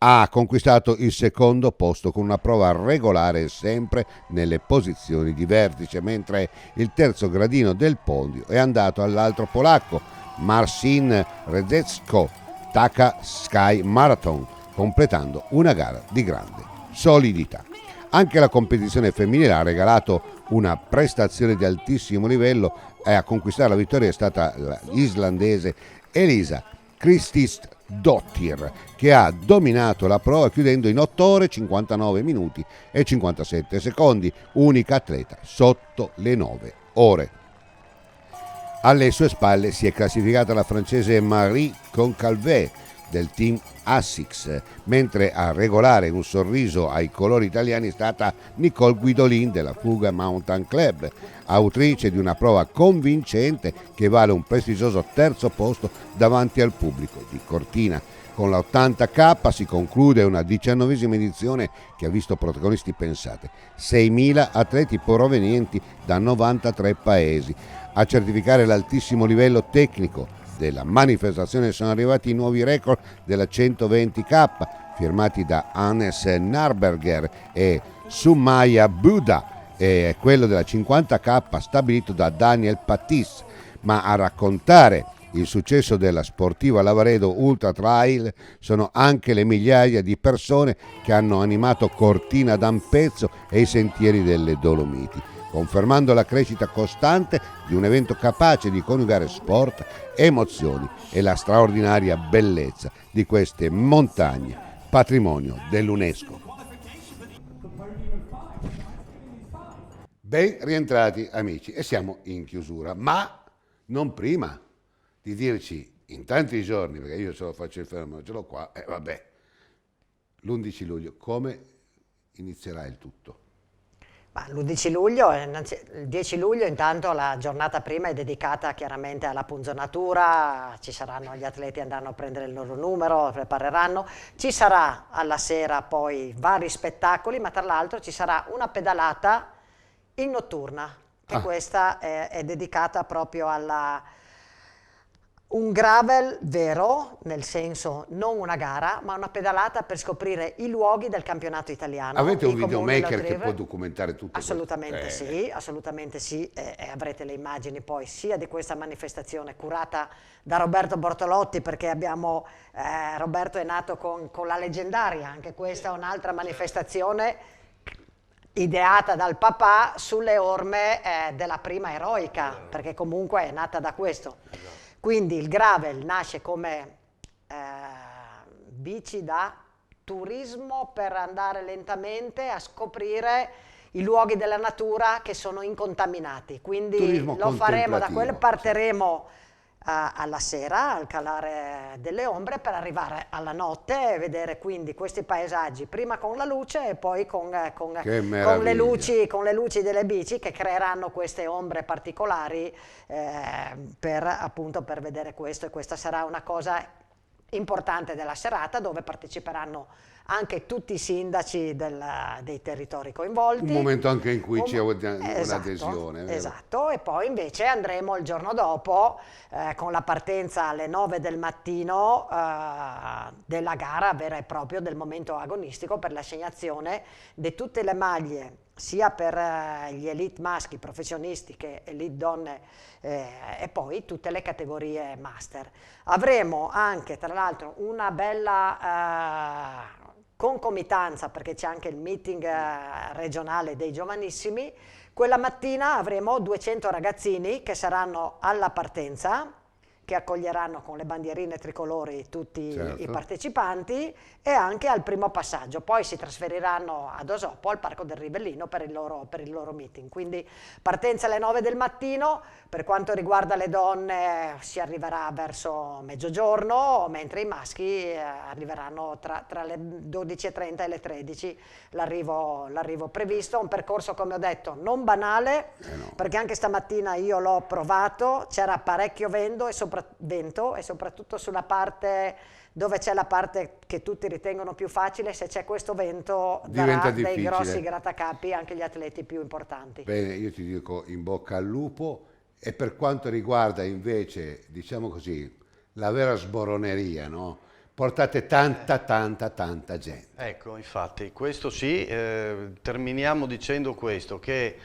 ha conquistato il secondo posto con una prova regolare sempre nelle posizioni di vertice, mentre il terzo gradino del podio è andato all'altro polacco, Marcin Redzecko Taka Sky Marathon, completando una gara di grande solidità. Anche la competizione femminile ha regalato una prestazione di altissimo livello e a conquistare la vittoria è stata l'islandese Elisa Kristisdottir, che ha dominato la prova chiudendo in 8 ore 59 minuti e 57 secondi, unica atleta sotto le 9 ore. Alle sue spalle si è classificata la francese Marie Concalvé del team Asics, mentre a regolare un sorriso ai colori italiani è stata Nicole Guidolin della Fuga Mountain Club, autrice di una prova convincente che vale un prestigioso terzo posto davanti al pubblico di Cortina. Con la 80K si conclude una 19ª edizione che ha visto protagonisti, pensate, 6.000 atleti provenienti da 93 paesi. A certificare l'altissimo livello tecnico della manifestazione sono arrivati i nuovi record della 120K firmati da Hannes Narberger e Sumaya Buda e quello della 50K stabilito da Daniel Pattis, ma a raccontare il successo della Sportiva Lavaredo Ultra Trail sono anche le migliaia di persone che hanno animato Cortina d'Ampezzo e i sentieri delle Dolomiti, confermando la crescita costante di un evento capace di coniugare sport, emozioni e la straordinaria bellezza di queste montagne, patrimonio dell'UNESCO. Ben rientrati amici, e siamo in chiusura, ma non prima di dirci in tanti giorni, perché io ce lo faccio il fermo, ce l'ho qua, vabbè, l'11 luglio, come inizierà il tutto? L'11 luglio, il 10 luglio intanto la giornata prima è dedicata chiaramente alla punzonatura, ci saranno gli atleti andranno a prendere il loro numero, prepareranno, ci sarà alla sera poi vari spettacoli, ma tra l'altro ci sarà una pedalata in notturna, che questa è dedicata proprio alla... Un gravel vero, nel senso non una gara, ma una pedalata per scoprire i luoghi del campionato italiano. Avete un videomaker che può documentare tutto? Assolutamente sì, assolutamente sì, e avrete le immagini poi sia di questa manifestazione curata da Roberto Bortolotti, perché abbiamo, Roberto è nato con la leggendaria, anche questa è un'altra manifestazione ideata dal papà sulle orme della prima eroica, perché comunque è nata da questo. Quindi il gravel nasce come bici da turismo per andare lentamente a scoprire i luoghi della natura che sono incontaminati. Quindi Turismo lo faremo da quello, contemplativo. partiremo alla sera, al calare delle ombre, per arrivare alla notte e vedere quindi questi paesaggi, prima con la luce e poi con le luci delle bici, che creeranno queste ombre particolari per vedere questo, e questa sarà una cosa importante della serata, dove parteciperanno anche tutti i sindaci dei territori coinvolti. Un momento anche in cui c'è Esatto, un'adesione. esatto, e poi invece andremo il giorno dopo con la partenza alle 9 del mattino della gara vera e propria, del momento agonistico per l'assegnazione di tutte le maglie, sia per gli elite maschi professionisti che elite donne, e poi tutte le categorie master. Avremo anche, tra l'altro, una bella concomitanza, perché c'è anche il meeting regionale dei giovanissimi. Quella mattina avremo 200 ragazzini che saranno alla partenza, che accoglieranno con le bandierine tricolori tutti i partecipanti, e anche al primo passaggio. Poi si trasferiranno ad Osopo, al Parco del Rivellino, per il loro meeting. Quindi partenza alle 9 del mattino. Per quanto riguarda le donne si arriverà verso mezzogiorno, mentre i maschi arriveranno tra le 12:30 e le 13, l'arrivo previsto. Un percorso, come ho detto, non banale, perché anche stamattina io l'ho provato, c'era parecchio vento e soprattutto sulla parte dove c'è la parte che tutti ritengono più facile, se c'è questo vento darà dei grossi grattacapi anche agli atleti più importanti. Bene, io ti dico in bocca al lupo. E per quanto riguarda invece, diciamo così, la vera sboroneria, no? Portate tanta gente. Ecco, infatti, questo sì, terminiamo dicendo questo, che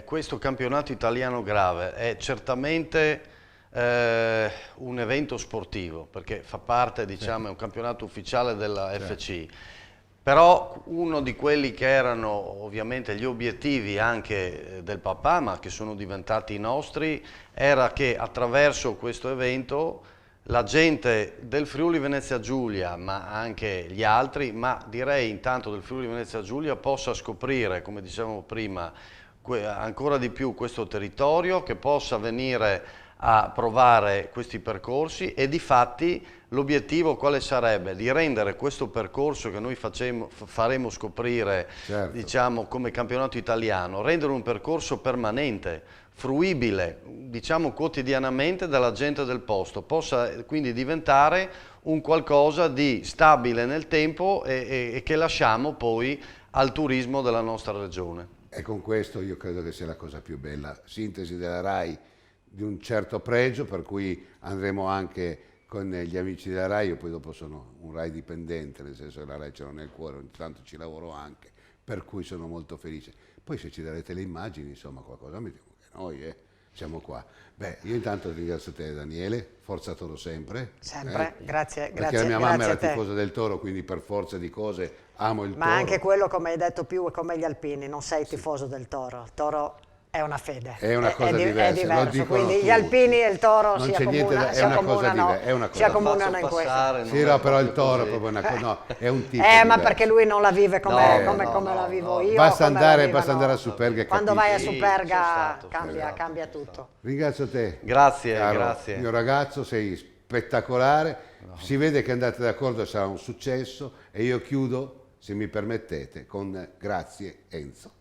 questo campionato italiano grave è certamente un evento sportivo, perché fa parte, diciamo, è un campionato ufficiale della FC. Però uno di quelli che erano ovviamente gli obiettivi anche del papà, ma che sono diventati i nostri, era che attraverso questo evento la gente del Friuli Venezia Giulia, ma anche gli altri, ma direi intanto del Friuli Venezia Giulia, possa scoprire, come dicevamo prima, ancora di più questo territorio, che possa venire a provare questi percorsi, e difatti l'obiettivo quale sarebbe? Di rendere questo percorso che noi faremo scoprire, diciamo, come campionato italiano, rendere un percorso permanente, fruibile, diciamo, quotidianamente dalla gente del posto, possa quindi diventare un qualcosa di stabile nel tempo e che lasciamo poi al turismo della nostra regione. E con questo io credo che sia la cosa più bella, sintesi della RAI di un certo pregio, per cui andremo anche con gli amici della RAI. Io poi dopo sono un RAI dipendente, nel senso che la RAI ce l'ho nel cuore, ogni tanto ci lavoro anche, per cui sono molto felice. Poi se ci darete le immagini, insomma, qualcosa mettiamo che noi siamo qua. Beh, io intanto ringrazio te, Daniele, forza Toro sempre. Sempre, grazie. Perché la mia mamma era tifosa del Toro, quindi per forza di cose amo il Toro. Ma anche quello, come hai detto, più è come gli alpini, non sei tifoso del Toro. Il Toro è una fede, è una cosa diversa, è diverso, quindi gli alpini e il Toro si accomunano in questo. Sì, no, però il Toro è proprio una cosa, no, è un tipo ma diverso. perché lui non la vive come la vivo io. Basta andare a Superga e quando vai a Superga cambia tutto. Ringrazio te. Grazie, caro, grazie. Mio ragazzo, sei spettacolare, si vede che andate d'accordo, sarà un successo, e io chiudo, se mi permettete, con grazie Enzo.